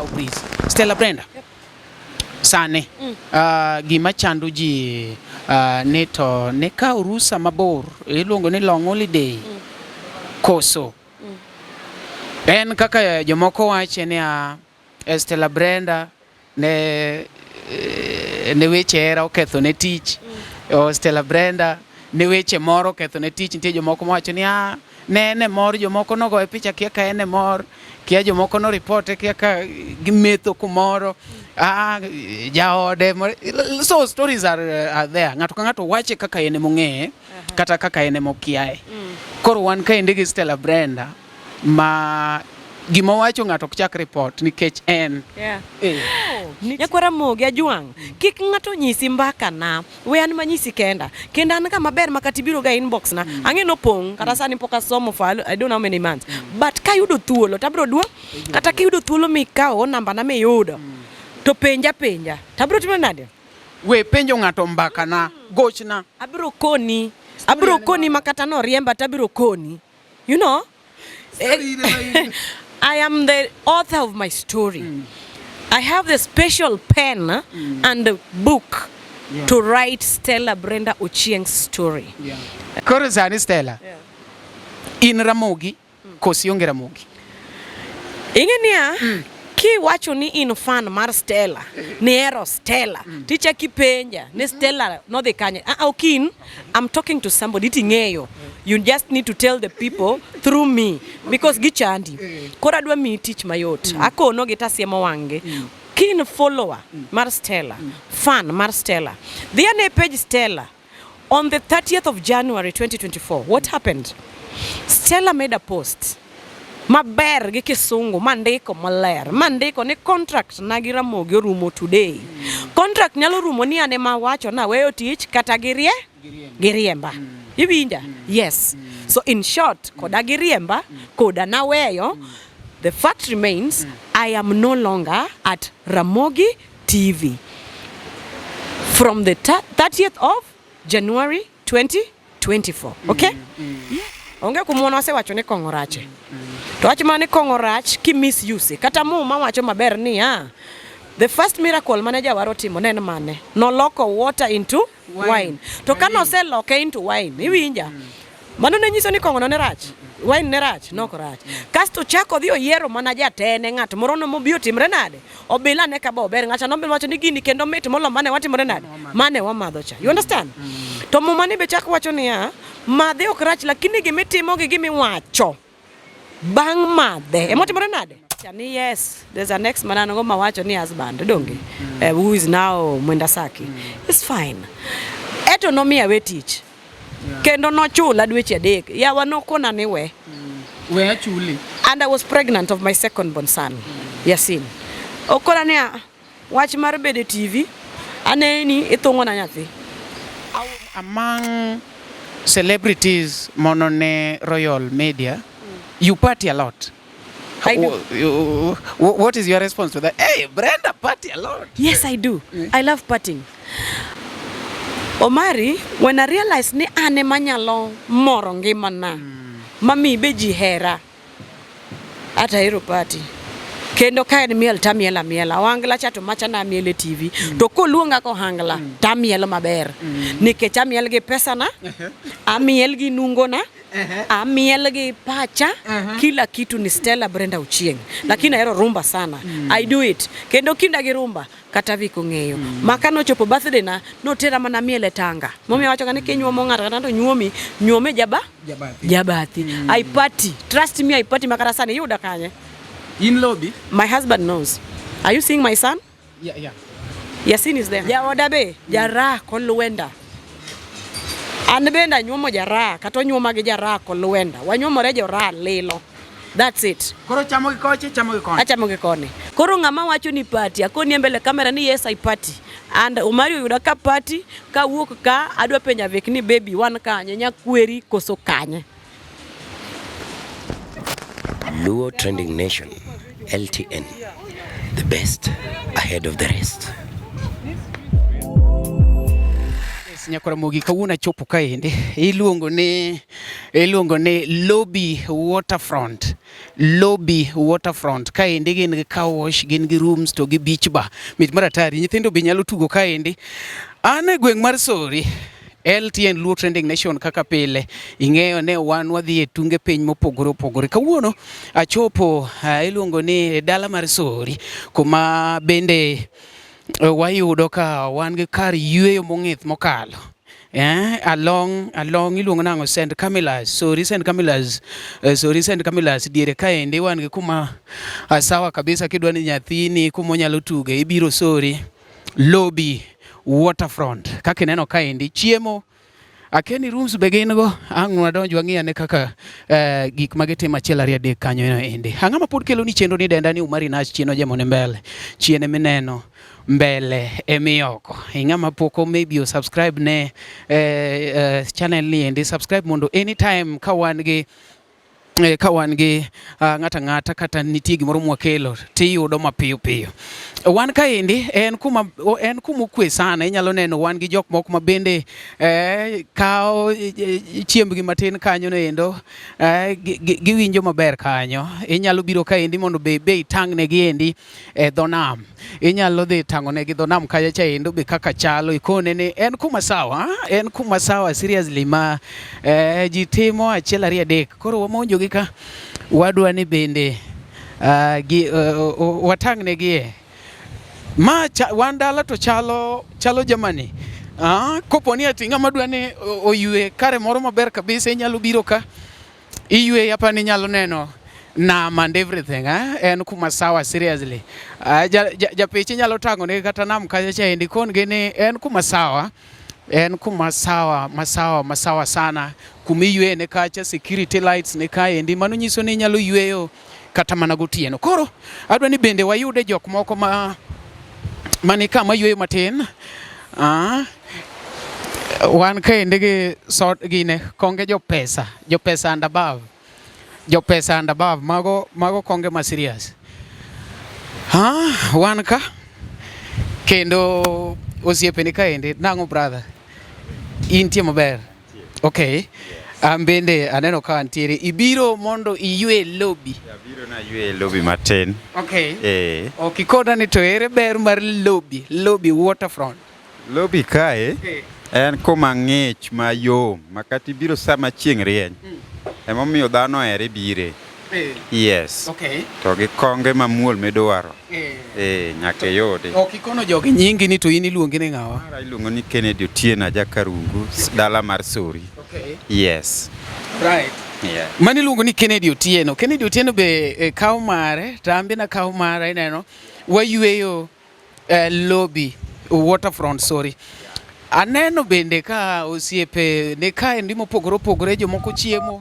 Ciao please. Stella Brenda. Yep. Sane. Gima chando ji neto neka urusa mabor iluongo ni long holiday. Koso. En kaka jomoko wache ni Stella Brenda ne weche era oketho ne tich. Stella Brenda ne weche moro oketho ne tich. Nitie jomoko wacho ni ne mor jomoko no goye picha kia ka ene mor kia jomoko no reporte kia ka gimetho kumoro jaode. So stories are there. Ng'ato ka ng'ato wache kaka ene mong'eye kata kaka ene mokiaye. Koro wan ka ende gi Stella Brenda ma gima wacho ng'ato ok chak report nikech en Nyakwara Ramogi ajuang kik ng'ato nyisi mbaka na we an manyisi kenda an ka maber makati biro ga inbox na ang'e no pong kata sani poka somo file I don't know how many months but ka yudo thuolo tabro dua kata ki yudo thuolo mikao namba na miyudo to penja tabro timo nade we penjo ng'ato mbaka na gochna abro koni makata no riemba tabro koni you know. I am the author of my story. I have the special pen and the book to write Stella Brenda Ochieng's story. Koro sani Stella. In Ramogi, kosi onge Ramogi. Ingenia ki wacho ni in fan mar Stella, ni ero Stella. Ticha ki penja, ni Stella no de kanye. Okin, I'm talking to somebody tingeyo. You just need to tell the people through me because gichandi. Kora dwa mi teach mayot. Ako no gita siema wange. Kin follower mar Stella, fan mar Stella. The ane page Stella on the 30th of January 2024. What happened? Stella made a post. Maber gi kisungu mandiko maler mandiko ni contract na gi Ramogi rumo today. Contract nyalo rumo ni ane mawacho na weyo tich kata giriemba. Iwinja? Yes. So in short, koda giriemba, koda na weyo, the fact remains, I am no longer at Ramogi TV. From the 30th of January 2024. Okay? Onge kumuona wase wacho ni kongorache. To wacho mane kongorach ki misuse. Kata muma wacho maber ni the first miracle manager waro timo nen mane. No loko water into wine. To kano se loke into wine. Iwinja. Mano ne nyiso ni kongono ne rach. Wine ne rach, noko rach. Kasto chako dhi oyiero manager tene ng'at moro no mobio timre nade. Obila ne ka bo ber ng'acha nombe wacho ni gini kendo mit molo mane watimre nade. Mane wamadho cha. You understand? To muma ni be chako wacho ni madhe ok rach lakini gimitimo gi gimiwacho. Bang madhe. Emotimre nade? Chani yes, there's an ex manano go mawacho ni husband donge. Who is now Mwendasaki. It's fine. Eto no mi awe tich. Kendo no chula dweche adek. Yawa no kona ni we. We achuli. And I was pregnant of my second born son. Yasin. Okona ni watch mar bede TV. Aneni itongo na nyathi. Among celebrities monone Royal Media, you party a lot. I do. What is your response to that? Hey, Brenda, party a lot. Yes, I do. I love partying. Omari, when I realized ni ane manyalo moro ngimana, mami beji hera, ata hero party. Kendo kae ni miel tamiela miela. Wangla chato macha na miele TV. To koluonga ko hangla tamiela maber. Nikech amiel gi pesa na, amiel gi nungo na, amiel gi pacha, kila kitu ni Stella Brenda Ochieng. Lakini ahero rumba sana. I do it. Kendo kinda gi rumba kata viko ng'eyo. Makano chopo birthday na no tera mana miele Tanga. Momi wacho kani kenyuomo ng'ato kata to nyuome Jabati. I party. Trust me, I party makara sana yuda kanye. In lobby? My husband knows. Are you seeing my son? Yeah. Yasin is there. Ya odabe, jara koluenda. Anbenda nyuomo jara, kato nyuoma gi jara koluenda. Wanyuomo rejo ra lilo. That's it. Koro chamo gi koche, chamo gi kone. Achamo gi kone. Koro ng'ama wacho ni party, akoni mbele kamera ni yes I party. And Omari yuda ka party, ka wuok ka adwa penja vek ni baby wan kanye nyakweri koso kanye. Luo Trending Nation, LTN, the best ahead of the rest. Nyakwara Ramogi kawuna chopo kaende iluongo ne lobby Waterfront lobby Waterfront kaendi gin gi car wash, gin gi rooms to gi beach bar mit maratari, nyithindo be nyalo tugo kaendi. An e gweng' mar Sori, LTN Luo Trending Nation kaka pile, ing'eyo ne wan wadhi e tunge piny mopogore opogore. Kawuono achopo iluongo ni dala mar Sori, kuma bende wayudo ka wan gi kar yweyo mong'ith mokalo. Along iluongo nango St. Camilla's, Sori St. Camilla's diere kaendi wan gi kuma sawa kabisa kidwa ni nyathini kuma onyalo tuge, ibiro Sori lobby Waterfront kaka ineno kaendi. Chiemo akeni rooms be gin go, ang' wadonj wang'iyane kaka gik magitimo achiel ariyo adek kanyo endi. Ang'ama pod kelo ni chenro ni denda ni Umari Nash chieno jamone mbele, chiene mineno mbele emioko. Ing'ama poko maybe o subscribe ne channel ni endi, subscribe mondo anytime ka wan gi ng'ata kata nitie gimoro mwakelo tiyudo mapiyo piyo. Wan kaendi en kuma okwe sana, inyalo neno wan gi jok moko ma bende kao chiembgi matin kanyo no endo, giwinjo maber kanyo. Inyalo biro kaendi mondo be itang' negi endi dho nam, inyalo dhi tang'o negi dho nam kacha cha endo be kaka chalo, ikone ni en kuma sawa seriously ma ji timo achiel ariyo adek. Koro wamonjo gi ka wadwa ni bende watang' negi wan dala to chalo jamani. Koponi ati ng'ama dwa ni oywe kare moro maber kabisa, inyalo biro ka iywe hapa, ni nyalo neno nam and everything. En kuma sawa seriously. Japichi nyalo tang'o ne kata nam kacha cha endi kon gini en kuma sawa. En kuma masawa sana. Kumi ywe ne kacha, security lights ne kaendi, mano nyiso ni nyalo yweyo kata mana gotieno. Koro adwa ni bende wayude jok moko mani kama yweyo matin. Wan kaendi gi sort gine konge jopesa and above, mago konge ma serious. Wan ka kendo osiepe ni kaendi. Nang'o brother, intie maber? Okay. Bende aneno ka antiere ibiro mondo iywe lobby. Abiro na ywe lobby matin. Okay. Okay, koda ni to ere ber mar lobby Waterfront. Lobby kae en kuma ng'ich mayom, makati biro sama chieng' rieny. Emomiyo dhano ere bire. Yes. Okay. To gi konge mamuol midwaro. Nyaka yode. Ok ikono jogi nyingi ni to in iluongi ni ng'awa? Mara iluongo ni Kennedy Otieno Jakarungu, dala mar Sori. Okay. Yes. Right. Yeah. Mani iluongo ni Kennedy Otieno. Kennedy Otieno be kaw mare, tambi na kaw mare ineno. Wayweyo lobby Waterfront Sori. Aneno bende ka osiepe ne kaendi mopogore opogore, jomoko chiemo.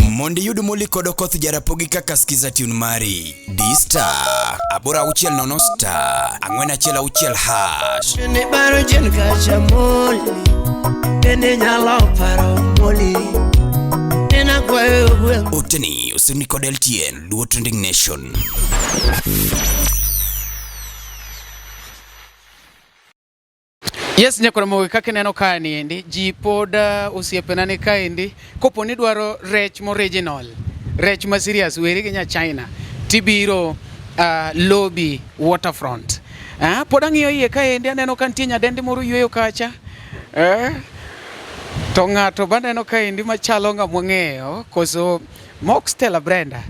Mondi yudu muli kodo koth jarapogi kaka skiza tune mari D-Star abora uchiel nono star angwena chela uchiel hash ne baro jen kacha moli bende nyalo paro moli nena kwayo Oteni usini kod LTN Luo Trending Nation. Yes, nyakora mogi kaka neno ka niendi, ji pod osiepena ni kaendi, kopo ni dwaro rech mo original, rech ma serious, weri gi nya China, tibiro lobby Waterfront. Pod ang'iyo iye kaendi, aneno ka nitie nyadendi moro yweyo kacha. To ng'ato ba neno kaendi machalo ng'ama ng'eyo, koso mok Stella Brenda.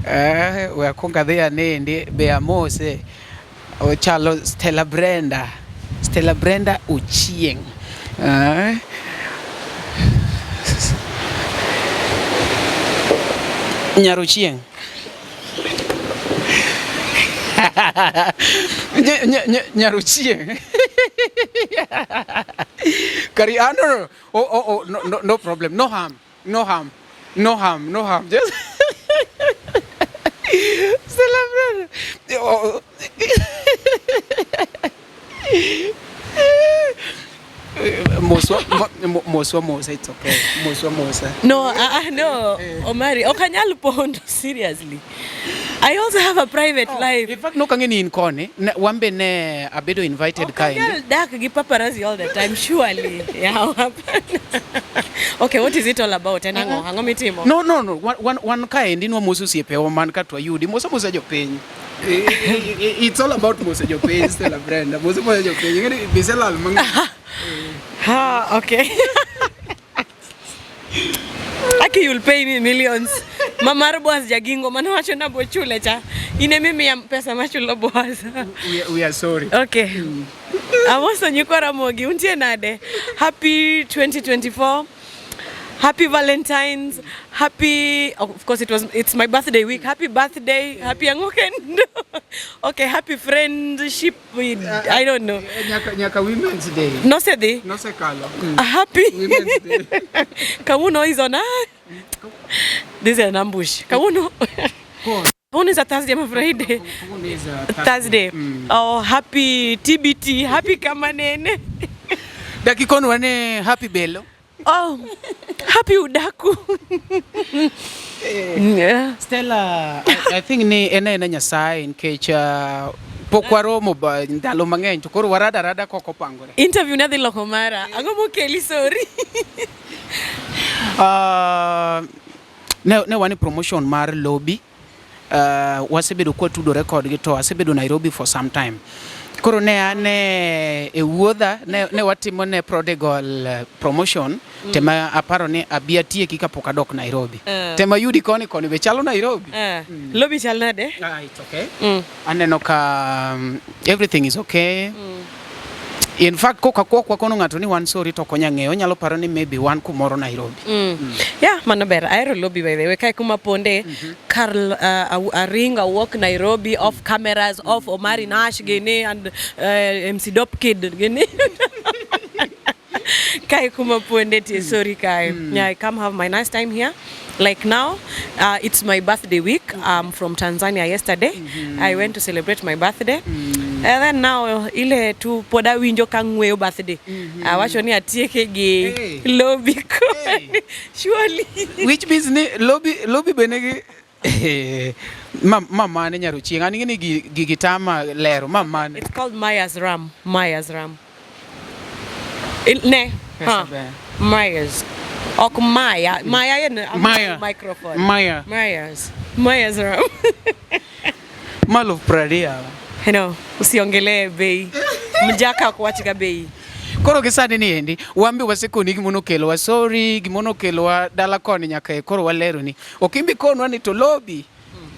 We akwongo adhi anendi be amose, ochalo Stella Brenda Ochieng. Nyarochieng. Nyarochieng. Kari no. Oh, no problem. No harm. Just Stella Brenda. Mosa, it's okay. Mosa. No, no, Omari, okanyal pondo seriously. I also have a private life. In fact, no kangeni in kone. Wambe ne abedo invited kind. Girl, dark gi paparazzi all the time, surely. Yeah. Okay, what is it all about? Hango mitimo. No. One kind no musu siepe o man katwa yudi. Musa jo peny. It's all about musa jo peny Stella Brenda. Musa jo peny. Ngeni bisela almang. Ha, okay. Aki you'll pay me millions. Mama boss jagingo man wacho na bochule cha. Ine mimi ya pesa machulo boss. We are sorry. Okay. Amoso nyuko Ramogi untie nade. Happy 2024. Happy Valentine's. Happy, of course it's my birthday week. Happy birthday. Happy Angokendo. Okay, happy friendship with, I don't know. Nyaka Women's Day. No se de. No se kalo. Happy Women's Day. Kawuno is on. This is an ambush. Kawuno. Kawuno is a Thursday, I'm afraid. Kawuno is a Thursday. Oh, happy TBT. Happy Kamanene. Dakikono wane happy Bello. Oh, happy Udaku. Yeah. Stella, I think ni ena Nyasaye in case pokwaro mo ba ndalo mang'eny to koro warada koko pangore. Interview na dhilo komara. Ango mo keli sorry. Ne wani promotion mar lobby. Wasebedo kwa tudo record gi to asebedo Nairobi for some time. Koro ne ane e wuodha ne watimo ne prodigal promotion tema aparo ne abia tie kika pokadok Nairobi. Tema yudi koni be chalo Nairobi. Lobby chal nade? It's okay. Aneno ka everything is okay. In fact kwa kono ngato ni one sorry to konya ng'eyo nyalo paro ni maybe one kumoro Nairobi. Yeah, manaber aero lobby by the way kai kuma ponde Carl Aringa walk Nairobi off cameras off Omari Nash gene and MC Dop Kid gene. Kai kuma ponde ti sorry kai. Yeah, I come have my nice time here. Like now, it's my birthday week. I'm from Tanzania yesterday. I went to celebrate my birthday. And then now, ile tu poda winjo kangweo birthday. Wacho ni atieke gi lobby ko. Surely. Which business lobby benegi mama ne nyaro chieng ani ni gigitama lero mama. It's called Maya's Ram. Ne. Maya's. Ok Maya Maya microphone. Maya's Ram. Malo pradia. No, usiongele bei. Mjaka kuachika bei. Koro gisani ni endi wambi wasekoni gimono kelo wa sorry gimono kelo wa dala koni nyaka koro walero ni okimbi kono ni to lobby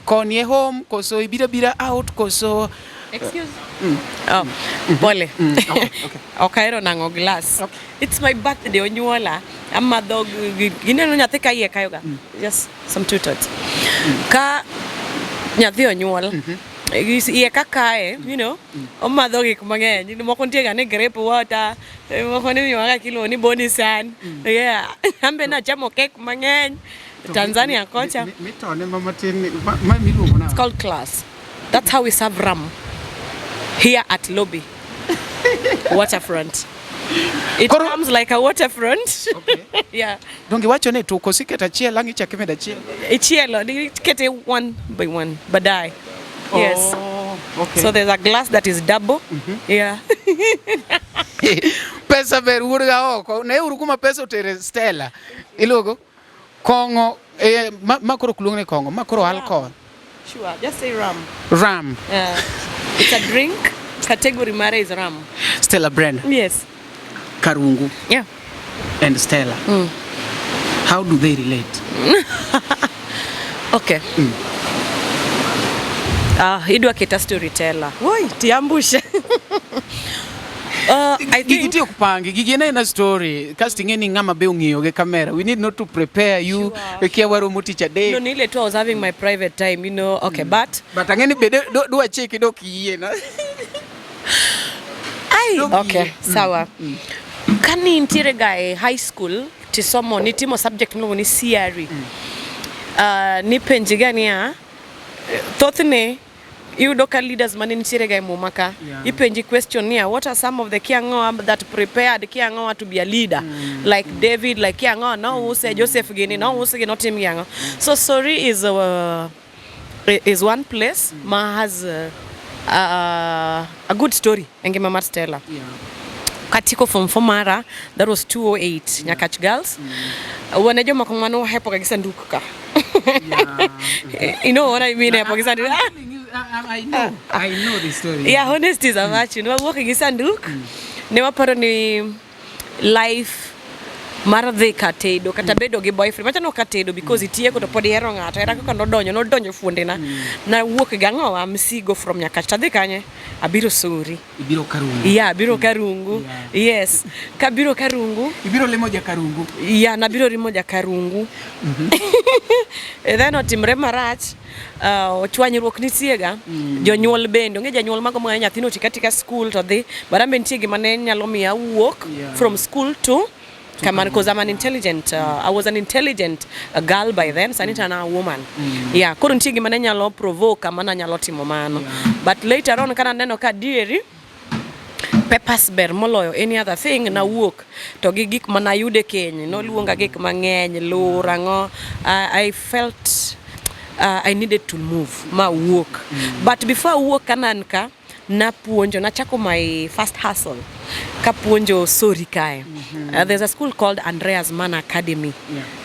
koni e home koso ibira out koso excuse Bole. Okay, nango glass. Okay. It's my birthday onyuola. Amma dog gineno nyathi ka iye kayoga. Just some two tots. Ka nyathi onyuol. Iye ka kae, you know. Amma dog gik mang'eny. Moko nitie ga ne grape water. Moko ni miwa kilo ni boni san. Yeah. Ambe na chamo cake mang'eny. Tanzania kocha. Mitone mama tin miluongo na. It's called class. That's how we serve ram. Here at Lobby. Waterfront. It comes like a waterfront. Okay. Yeah. Dongi wacho ne to kosiketa chiel langi chakime da chiel. Chielo, kete one by one, badai. Yes. Okay. So there's a glass that is double. Yeah. Pesa ber urga oko. Ne urukuma pesa utere Stella. Ilogo. Kongo makoro kulungne Kongo, makoro alcohol. Sure, just say ram. Ram. It's a drink. Category mare is ram. Stella Brenda. Yes. Karungu. Yeah. And Stella. How do they relate? Okay. Idwa kita storyteller. Woi, tiambusha. I think gigiti okupangi gigena na story casting any ngama be ungiyo ge camera we need not to prepare you kia waro muticha day no nile tu I was having my private time, you know. Okay, but angeni be do acheki do kiye na okay sawa kani intire guy high school tisomo nitimo subject mlo ni CRE ni penji gani ya thothne Udoka leaders manini chirega mumaka. Ipenji question here. What are some of the kiango that prepared kiango to be a leader? Like David, like kiango, no who say Joseph Gini, no who say not him kiango. So sorry is is one place ma has a good story engima mar Stella. Katiko from Fomara, that was 208 Nyakach girls. When I joma komano hepo kagisanduku ka. You know what I mean? Hepo kagisanduku. I know the story. Yeah, honesty is a virtue. No walk kagisanduku. Ne waparo ni life mar dhi katedo kata bedo gi boyfriend macha no katedo because itieko to pod hero ng'ato era kaka nodonjo fuonde na wuok ga ng'owa msigo from Nyakach tadhi kanye abiro sori ibiro karungu abiro karungu yes kabiro karungu ibiro lemo ja karungu na biro lemo ja karungu then otimre marach chwanyruok nitiega jonyuol bende onge janyuol mago ma nyathino tikatika school to dhi barambe nitie gima ne nyalo miya wuok from school to come on, because I'm an intelligent, I was an intelligent girl by then, so I need a woman. Yeah, couldn't take him and nyalo provoke, amana nyalo timomano. But later on, kana neno ka dieri, peppers ber moloyo any other thing na work to gik mana yude Kenya, no luonga gik mang'eny, lorango. I felt I needed to move, ma work. But before work kananka, napuonjo nachako my first hustle kapuonjo sori kae. There's a school called Andrea's Man Academy.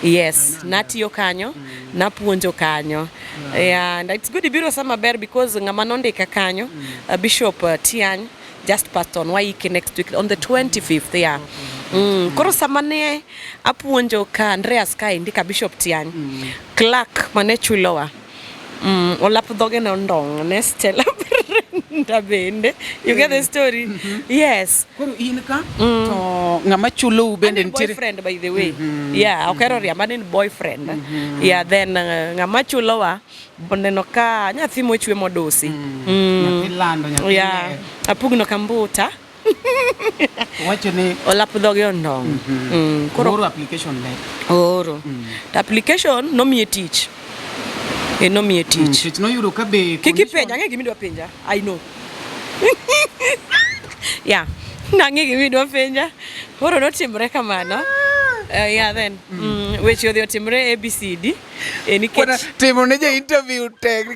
Yes, natiyo kanyo napuonjo kanyo. And it's good biro sama ber because ngamanonde ka kanyo Bishop Tiany just passed on Waiki next week on the 25th. Koro samane apuonjo ka Andrea's kae ndika Bishop Tiany Clark mane chulowa olap dhoge na ndong ne Stella Brenda bende. You get the story? Yes. Koro inka to ngama chulo bende nitire boyfriend by the way. Okero riamani boyfriend. Then ngama chulo wa boneno ka nyathi mochwe modosi. Nyathi lando nyathi. Apugno kambuta. Wacho ne olap dhoge ndong. Koro application like. The application no me teach. No me teach. It's no you look be. Kiki penja, nge gimi do penja. I know. Nange gimi do penja. Horo no timre kamano. Then which you the timre ABCD. Any catch. Timo neja interview tag.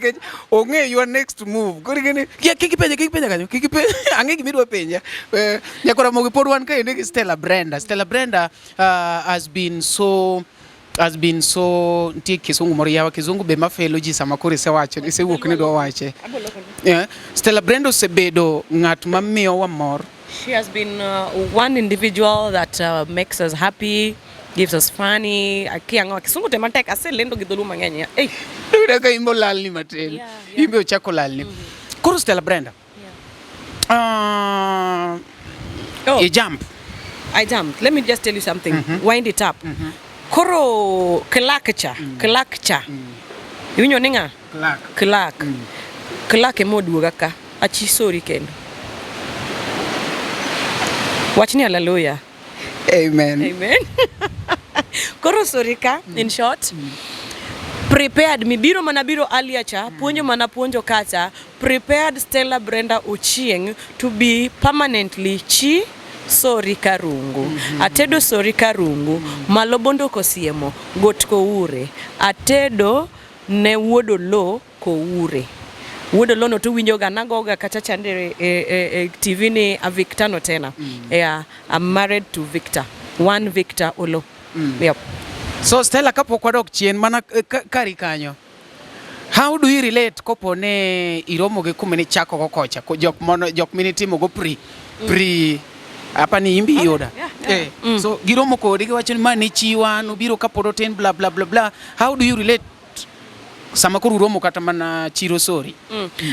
Onge your next move. Kori gini. Kiki penja kanyo. Kiki penja. Ange gimi do penja. Nyakora mogi pod wan ka ene Stella Brenda. Stella Brenda has been so ntie kisungu moro yawa kizungu be mafelo ji sama kore se wache ise wuok ne do wache. Stella Brenda osebedo ng'at mamiyo wa mor. She has been one individual that makes us happy, gives us funny. Akiango kisungu te matek ase lendo gidhulu mang'eny. Duda ka imbo lalni matin. Imbe ochako lalni. Koro Stella Brenda. You jump. I jumped. Let me just tell you something. Wind it up. Koro kelakcha. Yunyo ninga? Kelak emoduoga ka. Achi sori kendo. Wachni hallelujah. Amen. Koro sori ka, in short. Prepared, mibiro manabiro aliacha, puonjo manapuonjo kacha, prepared Stella Brenda Ochieng to be permanently sori karungu. Atedo sori karungu, malobondo kosiemo, got ko ure. Atedo ne wuodo lo ko ure. Wuodo lo no tu winjo ga nagoga kacha chande TV ni a Victor no tena. I'm married to Victor. One Victor Olo. Yep. So Stella kapo kwa dok chien mana kari kanyo. How do you relate kopo ne iromo ge kumene chako kokocha? Jok mini timo go pre apa ni imbi yoda. So giromo ko digi wachoni mani chiwa no biro kaporo ten blah blah blah blah. How do you relate sama kuru romo kata mana chiro sori?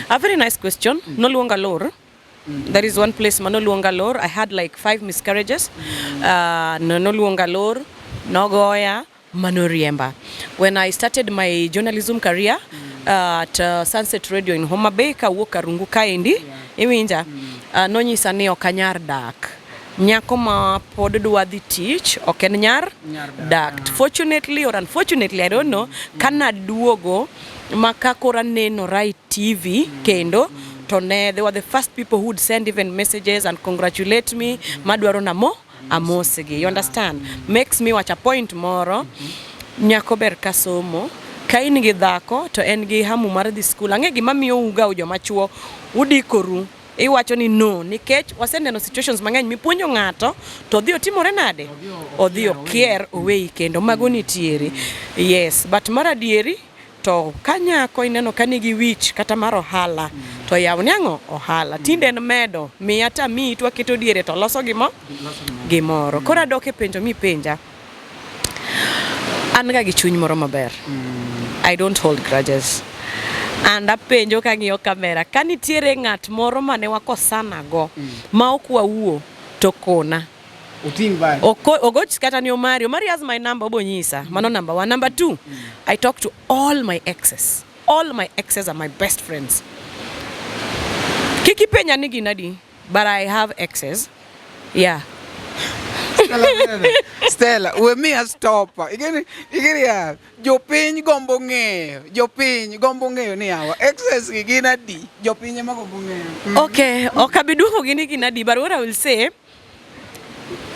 A very nice question. No luonga lor. There is one place no luonga lor. I had like 5 miscarriages. No luonga lor. No goya. Manoriemba. When I started my journalism career at Sunset Radio in Homa Bay, ka wuok Karungu kaendi, iwinja, nonyisa ni okanyar dak. Nyako ma pod dwa dhi tich, ok en nyar dak. Fortunately or unfortunately, I don't know, kana duogo makakora neno Right TV kendo, they were the first people who would send even messages and congratulate me. Madwaro na mo amosegi. You understand? Makes me watch a point moro. Nyako ber kasomo. ka in gi dhako to en gi hamu mar dhi skul, ang'e gima miyo uga joma chuo udikoru iwacho ni no, nikech waseneno situations mang'eny mipuonjo ng'ato to odhi otimore nade, odhi okier oweyi kendo, mago nitiere. Yes, but mar adieri to kanyako ineno ka nigi wich kata mar ohala to yaw niang'o ohala, tinde en medo miya ta mi to waketo diere to loso gimoro. Koro adok e penjo mi penja, an ga gi chuny moro maber, I don't hold grudges, and apenjo ka ng'iyo kamera ka nitiere ng'at moro mane wakosana go ma ok wawuo to kona Ogoch kata ni Omari has my number, obonyisa mano number 1. Number 2, I talk to all my exes. All my exes are my best friends. Kiki penya nigi nadi, but I have exes. Yeah. Stella, we me a stop. Igeni ya jopiny gombo ng'eyo ni hawa excess gi nadi, jopiny ema gombo ng'eyo. Okay, okabiduho gini nadi, but what I will say,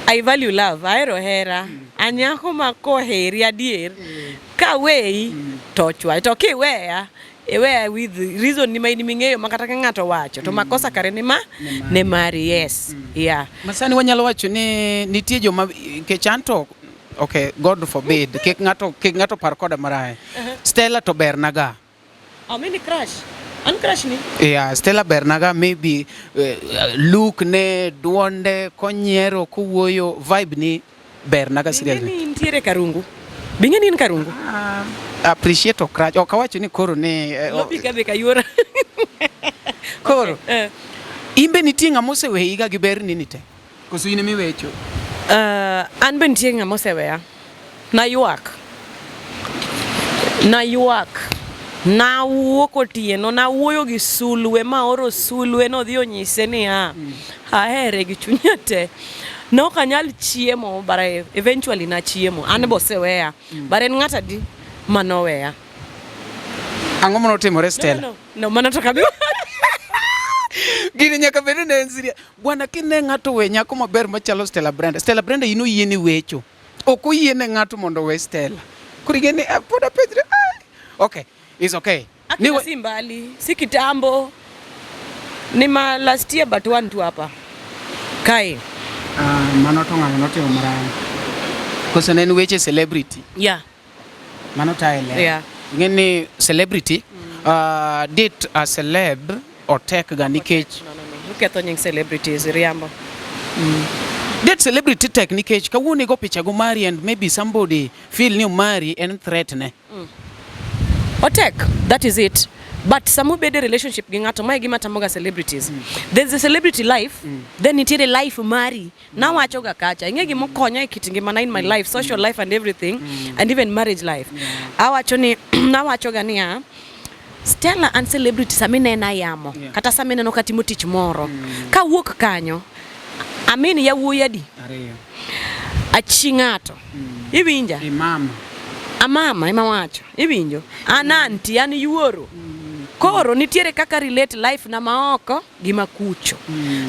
I value love, ahero hera, anyako mako heri adier, ka weyi to chwa, to kiweya, iweya with reason ni maini ming'eyo makata ka ng'ato wacho, to makosa kare ni ne mari, yes, yeah. Masani wanyalo wacho ni nitie joma kechanto, okay, God forbid, kik ng'ato par koda maraye. Stella to bernaga. Mini crush. Uncrush ni? Yeah, Stella bernaga, maybe look ne duonde konyiero kuwoyo vibe ni bernaga seriously. Bingeni intiere karungu? Bingeni in karungu? Appreciate okrach. Okawacho ni koro ni lopi ka beka yora. Koro. Imbe nitie ng'amose we higa gi ber nini te? Koso in miwecho. An be nitie ng'amose weya. Na yuak. Na wuok otieno, na wuoyo gi sulwe, ma oro sulwe no dhi onyise ni ahere gi chunya te. No kanyal chiemo, but eventually na chiemo. An bose weya. But en ng'ata di manoweya. Ang'o mono timore Stella? No, mano to kabi. Gini nyaka bede ne ensiria. Bwana kine ng'ato we nyako maber machalo Stella Brenda. Stella Brenda ino yieni wecho. Oko yiene ng'ato mondo we Stella. Kuri gini poda pedre. Okay. It's okay. Akina simbali, si kitambo. Ni ma last year but one tu hapa. Kai. Mano to ng'ano notimo maraya. Koso ne en weche celebrity. Yeah. Mano taele. Yeah. Ngeni celebrity date a celeb or tech ga nikech. No. Uketho nying celebrities riambo. Date celebrity tech nikech kawuoni go picha go marry and maybe somebody feel ni marry and threat ne. Otek, that is it. But samu bede relationship gi ng'ato mai gi matamoga celebrities. There's a celebrity life, then it is a life marry. Na wacho ga kacha. Inge gimo konya e kit ngima na in my life, social life and everything, and even marriage life. Awacho ni na wacho ga niya Stella and celebrity samine na yamo. Kata samine no katimo tich moro. Ka wuok kanyo. Amini ya wuoya di. Aching'ato. Iwinja. Amama ema wacho. Iwinjo. Ananti an yuoro. Koro nitiere kaka relate life na maoko gi makucho.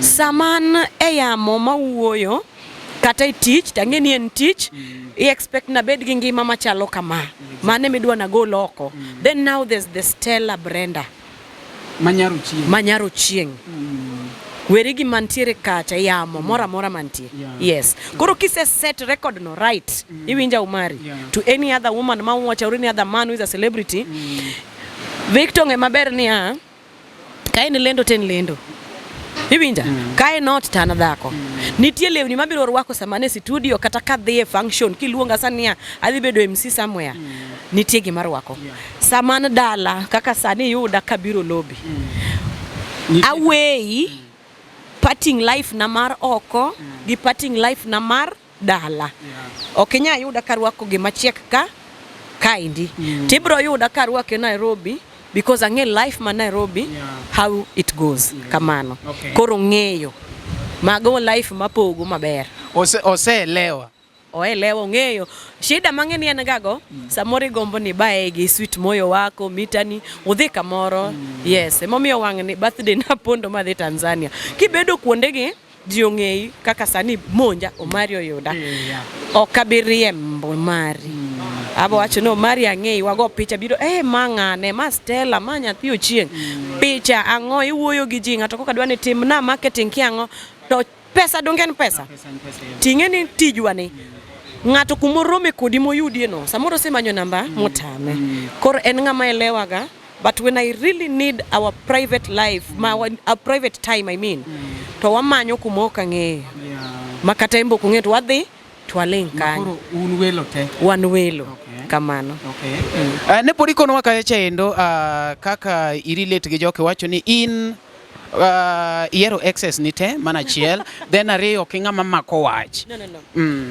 Saman e yamo mawuoyo kata i tich, tangeni en tich, I expect na bed gi ngima machalo kama. Mane midwa na go loko. Then now there's the Stella Brenda. Manyaro chieng. Werigi mantiere kacha yamo mora mantie. Yes. Koro kise set record no right. Iwinja umari. To any other woman ma wacha or any other man who is a celebrity. Victor maber ni kae ni lendo ten lendo. Iwinja kae not tana dhako. Nitie lewni mabiro rwako samane studio kata ka dhi e function kiluonga sania adhi bedo MC somewhere. Nitie gima rwako. Saman dala kaka sani yuda kabiro lobby. Away parting life na mar oko gi parting life na mar dala. Okenya yuda karwako gima chiek ka kaindi. Tibro yuda karwako e Nairobi because ang'e life ma Nairobi how it goes kamano. Koro ng'eyo mago life mapogo maber. Oselewa. Oelewa ng'eyo. Shida mang'eni en gago samori gombo ni bae gi sweet moyo wako mitani udhi kamoro. Yes, emomiyo wang'ni birthday na pondo madhi Tanzania. Kibedo kuonde gi ji ong'ei kaka sani monja Omari oyuda. Okabiriembo mari. abo wacho no mari ang'eyi wago picha biro ma ng'ane ma Stella ma nyathi ochieng picha ang'o iwuoyo gi ji ng'ato koka dwani timna marketing kiang'o to pesa dongen pesa ting'e ni tijwani ng'ato kumorome kodi moyudie no samoro semanyo namba motame koro en ng'ama elewaga. But when I really need our private life, our private time, I mean, to wamanyo kumoka ng'eyo makata imbo kung'e to wadhi twaling kanyo wan welo kamano. Ne podi kono waka chendo kaka irelate gi joke wacho ni in iero access ni te mana chiel then ariyo king'ama mako wach. No.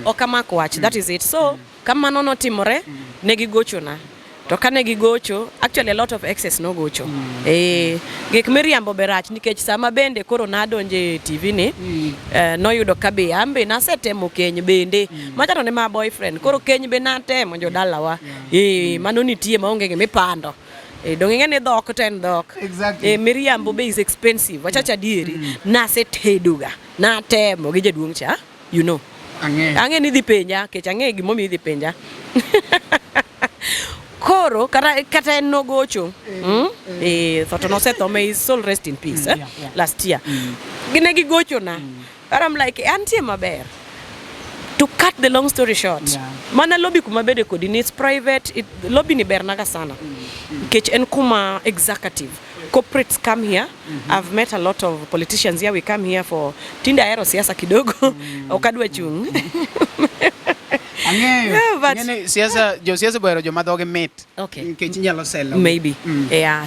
Okamako wach, that is it. So kamano notimore negi gochona. To kane gigocho, actually a lot of excess no gocho. Gik miriambo berach nikech sama bende koro nadonje TV ni noyudo kabe ambe nasetemo keny bende machano ne ma boyfriend koro keny be natemo jodalawa mano nitie maonge mipando donge ne dhok ten dhok miriambo be is expensive wachacha dieri naseteduga natemo gi jaduong cha you know ang'e ni dhi penja kech ang'e gimomi idhi penja koro kata en nogocho thoto nosetho, may his soul rest in peace last year gine gigocho na and I'm like antie maber. To cut the long story short, mana lobby kuma bede kodi ni it's private, lobby ni ber naga sana kech en kuma executive corporates come here. I've met a lot of politicians here. We come here for tinda aero siasa kidogo okadwa chung siasa boero joma dhoge mit nikech nyalo selo maybe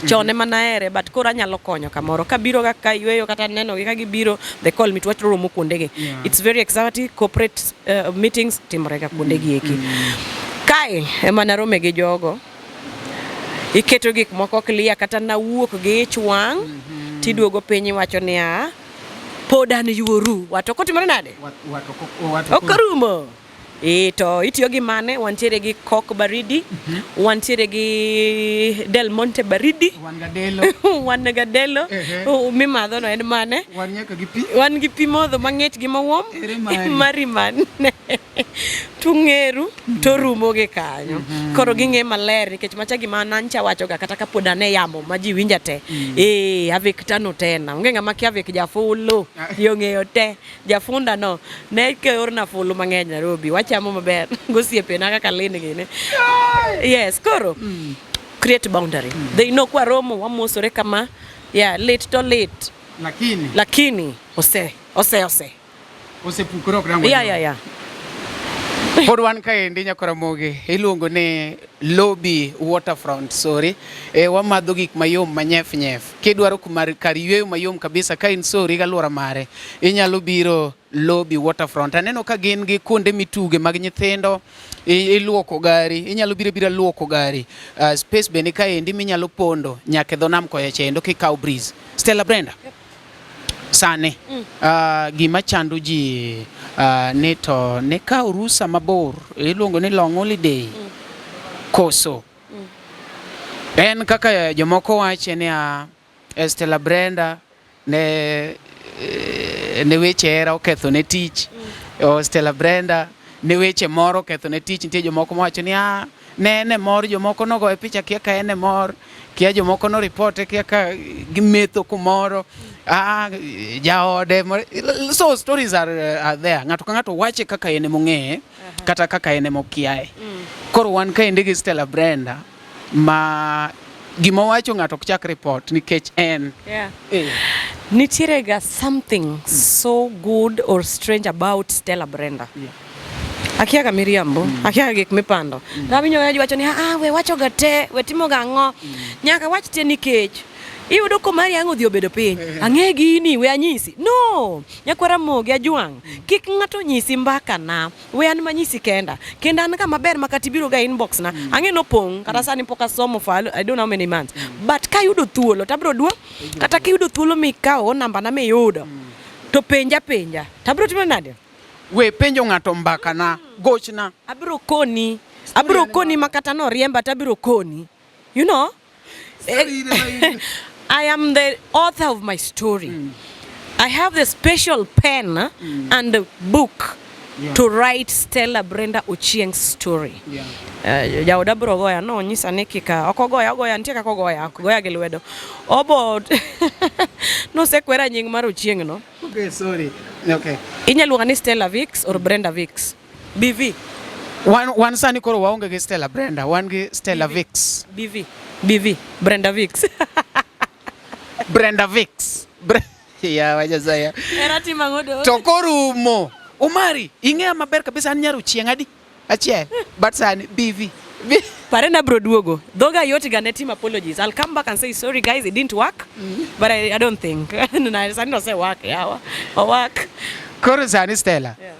chone manaere but kora nyalo konyo kamoro kabiro ka yweyo kata neno gi ka gibiro they call me to watch romo kuondege. It's very exciting corporate meetings timorega kuondegi eki kae ema narome gi jogo iketo gik moko clear kata na wuok gi chwang tiduogo piny wacho ni podan yuoru wato kotimore nade okarumo to itiyo gi mane wantiere gi kok baridi wantiere gi Del Monte baridi wan gadelo mimadho no en mane wan gi pi modho mang'ich gi mawom mari mane tung'eru to rumo gi kanyo koro ging'e maler nikech macha gima nancha wacho ga kata kapod ane yamo ma ji winja te avik tano tena onge ng'ama kia avik jafulo yo ng'eyo te jafunda no ne keorna fulu mang'eny Nairobi wachamo maber gosiepe na kaka lini gini yes koro create boundary they know kwa romo wamosore kama late to late lakini ose pukro krango pod wan kaendi nyakaramogi iluongo ni lobby Waterfront wamadho gik mayom manyef kidwaro kar yweyo mayom kabisa ka in sori galwora mare inyalo biro lobby Waterfront. Aneno ka gin gi kuonde mituge mag nyithindo iluoko gari inyalo biro luoko gari space bende kaendi minyalo pondo nyaka dho nam koya chendo kikaw breeze. Stella, Brenda sane gima chando ji ne to ne ka rusa mabor iluongo ni long holiday koso en kaka jomoko wache ni Stella Brenda ne weche era oketho ne tich Stella Brenda ne weche moro oketho ne tich. Nitie jomoko wacho ni ne mor jomoko nogo e picha kia ka ene mor kia jomoko no reporte kia ka gimetho kumoro jaode so stories are there ng'ato ka ng'ato wache kaka ene mong'e kata kaka ene mokiae koro wan ka ende gi Stella Brenda ma gima wacho ng'ato ok chak report nikech en nitiere ga something so good or strange about Stella Brenda akiaga miriambo akiaga gik mipando nawinjo wacho ni we wacho ga te we timo ga ng'o nyaka wach te nikech iyudo ko mari ang'o dhi obedo piny ang'e gini we anyisi no nyakwara mogi ajwang kik ng'ato nyisi mbaka na we an manyisi kenda an ka maber makati biro ga inbox na ang'e no pong kata sani poka somo file I don't know how many months but ka yudo thuolo tabro dwo kata ki yudo thuolo mikao namba na miyudo to penja tabro timo nade we penjo ng'ato mbaka na gochna abro koni makata no riemba tabro koni you know I am the author of my story. I have the special pen and the book to write Stella Brenda Ochieng's story. Jaoda bro goya no nyisa ni kika okogoya nitie kaka ogoya gi lwedo obo no sekwera nying mar Ochieng no. Okay, sorry. Okay. Inyaluonga ni Stella Vix or Brenda Vix. BV. One sani koro waonge gi Stella Brenda, wan gi Stella Vix. BV. Brenda Vix. Brenda Vix. Ya wajazaya. Era timangodo. To korumo. Omari, ing'eya maber kabisa an nyar Ochieng adi? Achiel. But sani BV. Parena bro duogo. Dhoga yoti ga ne team apologies. I'll come back and say sorry guys, it didn't work. But I don't think. No, sani no say work. Yeah, or work. Koro sani Stella. Yeah.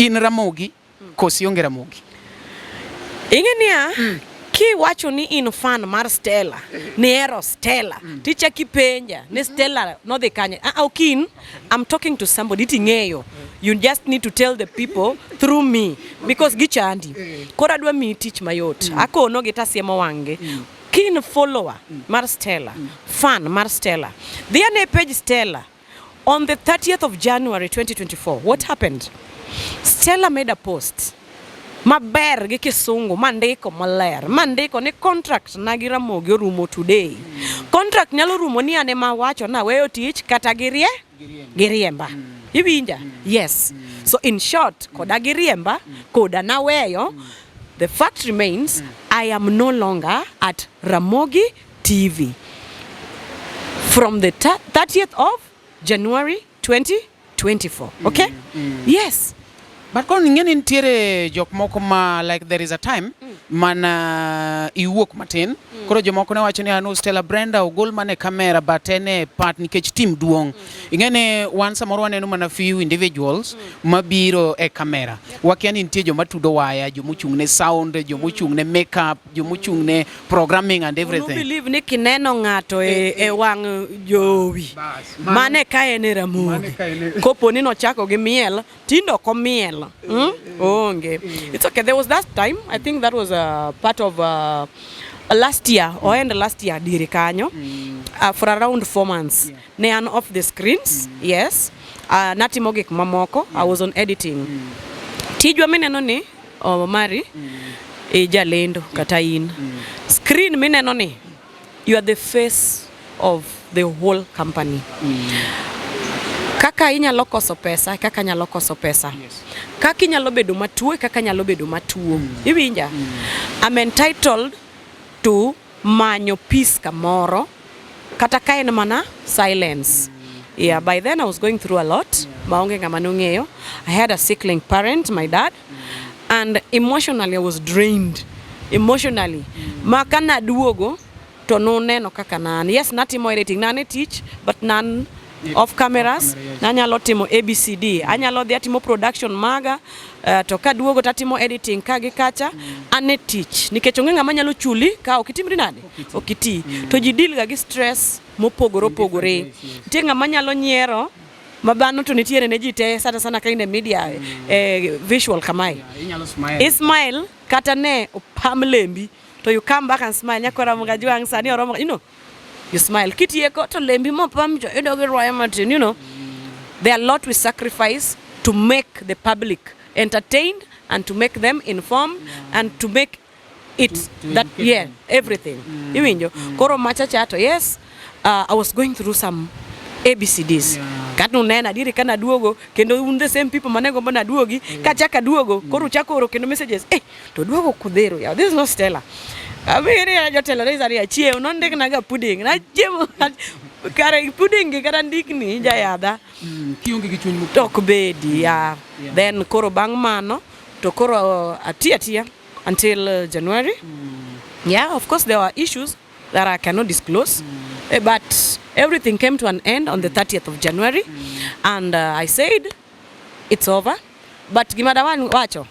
In Ramogi, kosi onge Ramogi. Ingenia ki wacho ni in fan mar Stella, ni ero Stella. Ticha kipenja, ni Stella no dhi kanye. Okin, I'm talking to somebody ting'eyo. You just need to tell the people through me because gichandi. Kora dwa mi teach mayot. Akono gita siemo wange. Kin follower mar Stella, fan mar Stella. The ane page Stella on the 30th of January 2024. What happened? Stella made a post. Maber gi kisungu mandiko maler mandiko ni contract na gi Ramogi rumo today. Contract nyalo rumo ni ane ma wacho na weyo tich kata giriemba. Iwinja? Yes. So in short, koda giriemba, koda na weyo, the fact remains I am no longer at Ramogi TV from the 30th of January 2024. Okay? Yes. But koro ning'eni nitiere jok moko ma like there is a time mana iwuok matin. Koro jomoko ne wacho ni anu Stella Brenda ogol mane kamera but ene part nikech team duong. Ing'eni wan samoro waneno mana few individuals mabiro e kamera. Wakia ni nitie joma tudo waya, joma ochung' ne sound, joma ochung' ne makeup, joma ochung' ne programming and everything. You believe ni kineno ng'ato e wang jowi. Mane ka ene Ramogi. Kopo ni nochako gi miel, tindo ko miel. Okay. It's okay. There was that time. I think that was a part of last year or end last year dire kanyo for around 4 months. Ne an off the screens. Yes. Natimo gik mamoko. I was on editing. Tijwa mineno ni Mari e jalendo kata in. Screen mineno ni you are the face of the whole company. Kaka inyalo koso pesa, kaka nyalo koso pesa. Yes. Kaka inyalo bedo matuo, kaka nyalo bedo matuo. Iwinja? I'm entitled to manyo peace kamoro. Kata ka en mana silence. Yeah, by then I was going through a lot. Maonge ngama nong'eyo. I had a sickling parent, my dad. And emotionally I was drained. Emotionally. Makana duogo to no neno kaka nan. Yes, natimo editing, nane teach, but nan off cameras, nanyalo timo ABCD, anyalo dhi atimo production maga, to ka duogo tatimo editing kagi kacha, ane teach. Nikech onge ngama nyalo chuli ka okitimri nade? Okiti. To ji deal ga gi stress mopogore. Nitie ngama nyalo nyiero mabano to nitiere ne ji te sana ka in media visual kamai. Ismail kata ne opam lembi to you come back and smile nyakora mga juang sani oromo, you know. You smile. Kitieko to lembi mo pam jo edoge roya matin, you know. There are a lot we sacrifice to make the public entertained and to make them informed and to make it that everything. Iwinjo. Koro macha chato. Yes, I was going through some ABCDs. Katu nena diri kana duogo kendo the same people manego mbona duogi kachaka duogo koro chako oro kendo messages to duogo kudhero ya this is not Stella. Abiri ya jotelo reza ria chie unonde kinaga pudding na chemo kare pudding kara ndikni jayada Kionge gi chuny mupok tok bedi ya then koro bang mano to koro atia until January. Yeah, of course there were issues that I cannot disclose, but everything came to an end on the 30th of January, and I said it's over. But Gimadawan wacho,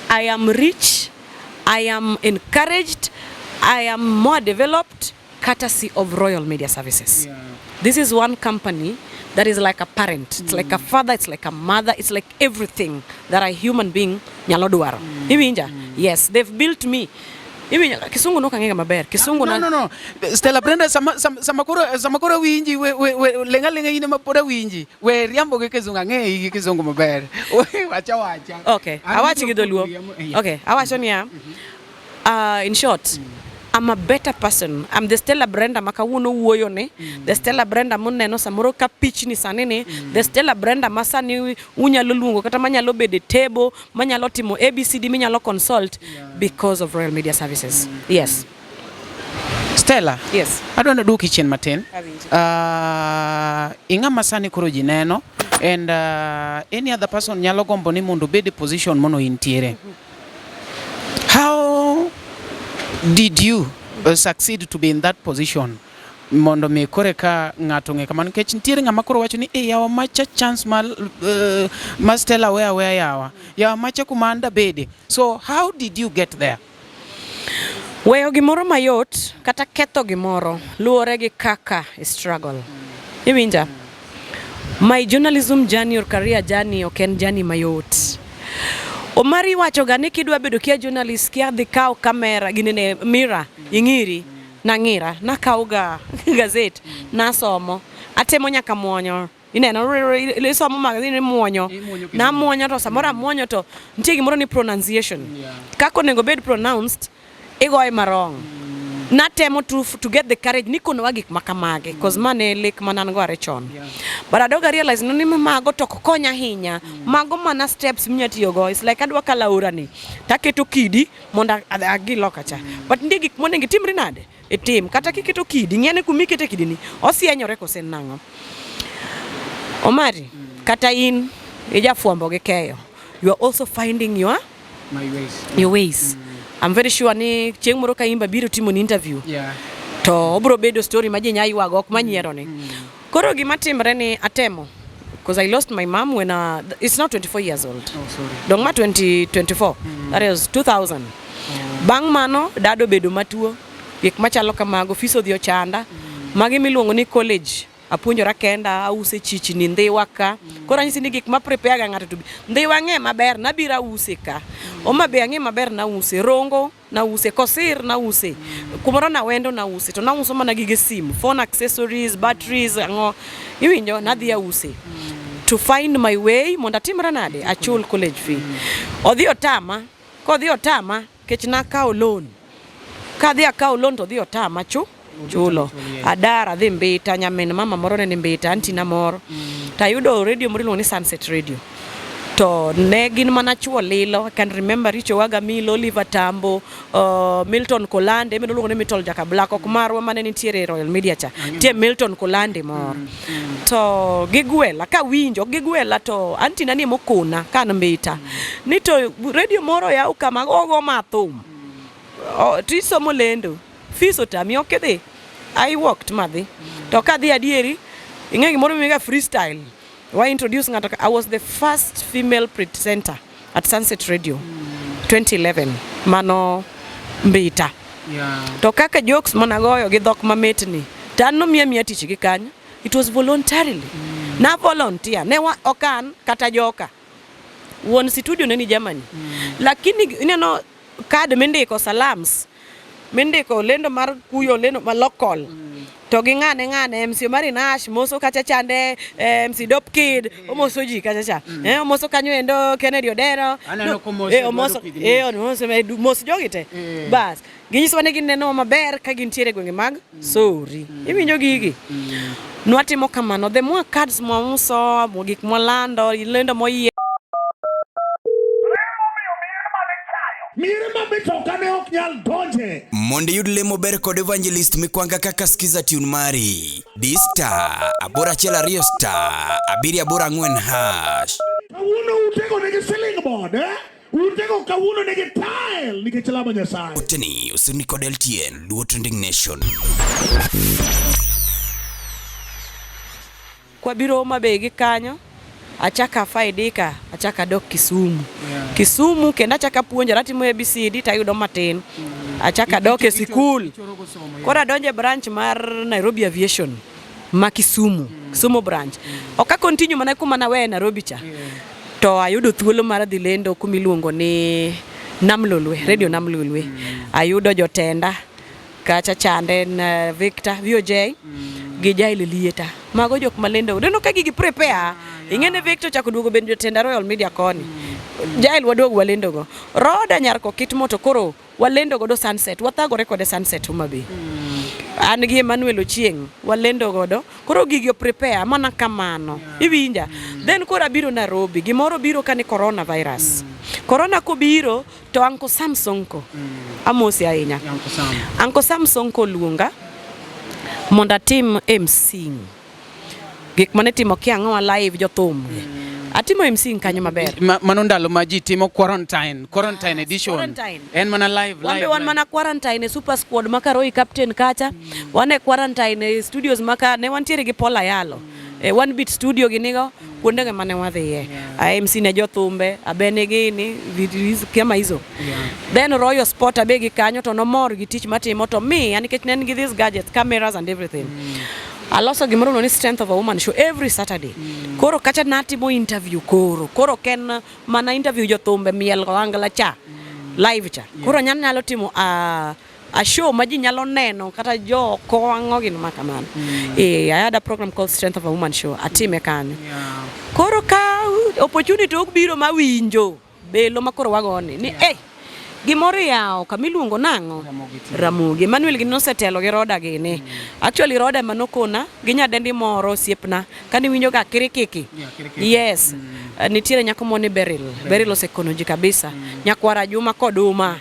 I am rich, I am encouraged, I am more developed, courtesy of Royal Media Services. This is one company that is like a parent. It's like a father, it's like a mother, it's like everything that a human being nyalo duaro. Yes, they've built me Iwinjo kisungu no kang'ega maber. Kisungu na No. Stella Brenda sama koro winji we lenga ine mapora winji. We riambo ge kizungu ng'e gi kizungu maber. Wacha. Okay, awachi gi dholuo. Okay, awacho niya. In short, I'm a better person. I'm the Stella Brenda makawuono wuoyo ni. The Stella Brenda muneno samoro ka pitch ni sanini. The Stella Brenda masani unyalo luongo kata manyalo bede table, manyalo timo ABCD, manyalo consult because of Royal Media Services. Yes. Stella. Yes. Adwana duki chien matin. Inga masani koro jineno and any other person nyalo gombo ni mondo bede position mono intiere. How did you succeed to be in that position? Mondo me kore ka ngato nge kamano kech ntiere ngama koro wacho ni yawa macha chance ma Stella where yawa macha kumanda bede. So how did you get there? Weyo gimoro mayot kata ketho gimoro luore gi kaka struggle. Iwinja? My journalism journey or career journey oken journey mayot. Omari wacho ga ni kidwa bedo kia journalist kia dhi kaw kamera ginene mira ingiri na ngira na kawga gazette na somo atemo nyaka muonyo ineno le somo magazine muonyo na muonyo to samora muonyo to ntie gimoro ni pronunciation kako nego bed pronounced igoy marong na temo to get the courage ni kono wagik makamage cause mane lek manan go arechon but adoga realize no ni mago to konya hinya mago mana steps minyatiyo go is like adwa kalaura ni taketo kidi monda agi lokacha but ndi gik monengi timri nade e tim kata kiketo kidi ngene kumikete kidi ni osienyore kosen nango Omari kata in ija fuambo ge keyo you are also finding your ways I'm very sure ni chieng moro ka imba biro timo ni interview. Yeah. To obro bedo story ma jenya yuago ok manyiero ni. Koro gima timre ni atemo because I lost my mom when it's now 24 years old. Oh sorry. Dong ma 2024. That is 2000. Bang mano dado bedo matuo. Gik machalo kamago fiso dhi ochanda. Magi miluongo ni college. Apuonjora kenda ause chichi ni ndhiwa ka koro nyisi ni gik ma prepare ga ngato to ndhiwa ng'e maber na bira use ka oma be ng'e maber na use rongo na use kosir na use kumoro na wendo na use to na uso mana gige sim phone accessories batteries ngo iwinjo na dhi use to find my way monda timra nade achul college fee odhi otama kech na kawo loan ka dhi akawo loan to dhi otama chulo adara dhi mbita nyamin mama moro ne mbita anti na moro tayudo radio moro ni Sunset Radio to ne gin mana chuo lilo I can remember richo waga Milo Oliver Tambo Milton Kolande meno luongo ni Mitol Jaka Black ok marwa mane nitiere Royal Media cha tie Milton Kolande moro to gigwela ka winjo gigwela to anti nani mokona kan mbita ni to radio moro ya ukama gogo mathum tiso molendo fiso tami okedi I walked madhi to kadhi adieri ing'e gimoro miga freestyle why introduce ngato I was the first female presenter at Sunset Radio 2011 mano mbita to kaka jokes managoyo gi dhok mametni tano mia tich gi kanyo it was voluntarily na volunteer ne okan kata joka won studio ne ni Germany lakini ineno kad mendiko salams mendiko lendo mar kuyo lendo ma local to gi ngane MC Marinash moso kacha chande MC Dop Kid omoso ji kacha cha omoso kanyo endo Kennedy Odero omoso moso jogite bas ginyiso ne gineno maber ka gintiere gwenge mag sorry iwinjo gigi nwatimo kamano the more cards mo uso mo gik mo lando lendo mo Mondo yud lemo ber kod evangelist mikwanga kaka skiza tune mari D-Star abora chela Rio Star abiri abora ngwen hash kawuno utego nege selling board utego kawuno nege tile nige chelama nyasai uteni usuni kod LTN Luo Trending Nation kwa biro mabegi kanyo achaka faidika achaka dok Kisumu Kisumu kenda achaka puonjara timo ABCD tayudo matin achaka dok e school kora donje branch mar Nairobi Aviation ma Kisumu branch oka continue mana kuma na we Nairobi cha to ayudo thuolo mar dhi lendo kumiluongo ni Namlolwe, Radio Namlolwe. Ayudo jotenda kacha chande Victor VOJ gi Jail Lieta. Mago jok malendo. Neno ka gigi prepare. Ingene Victor chako duogo ben jotenda Royal Media koni. Jail waduogo walendo go. Roda nyarko kit moto koro walendo go do Sunset. Wathagore kode Sunset Homabay. An gi Emmanuel Ochieng walendo godo koro gigi prepare mana kamano iwinja then koro abiro Nairobi gimoro biro kane coronavirus corona ko biro to Uncle Samson ko amosi ahinya Uncle Samson ko luonga monda tim MC gik mane timo kiang'o live jothum atimo MC kanyo maber mano ndalo ma ji timo quarantine edition en mana live wan mana quarantine e super squad maka Roy captain kacha wan e quarantine e studios maka ne wantiere gi Paula Yalo e one bit studio ginigo kuonde mane wadhiye MC ne jothumbe abene gini kama hizo then Royal Sport abegi kanyo to no more gi tich matimo to me yani kech nen gi these gadgets cameras and everything aloso gimoro no ni Strength of a Woman show every Saturday koro kacha natimo interview koro ken mana interview jothumbe miel go angala cha live cha koro nyalo timo a show ma ji nyalo neno kata jo ko ang'o gin makamano I had a program called Strength of a Woman show atime kanyo koro ka opportunity ok biro mawinjo belo makoro wagoni ni gimoro yawo kamiluongo nango Ramogi Emmanuel gino setelo gi Roda gini actually Roda manokona gi nyadendi moro siepna kani winjo ga kirikiki yes nitiere nyako moni Beryl osekonoji kabisa nyakwara Juma koduma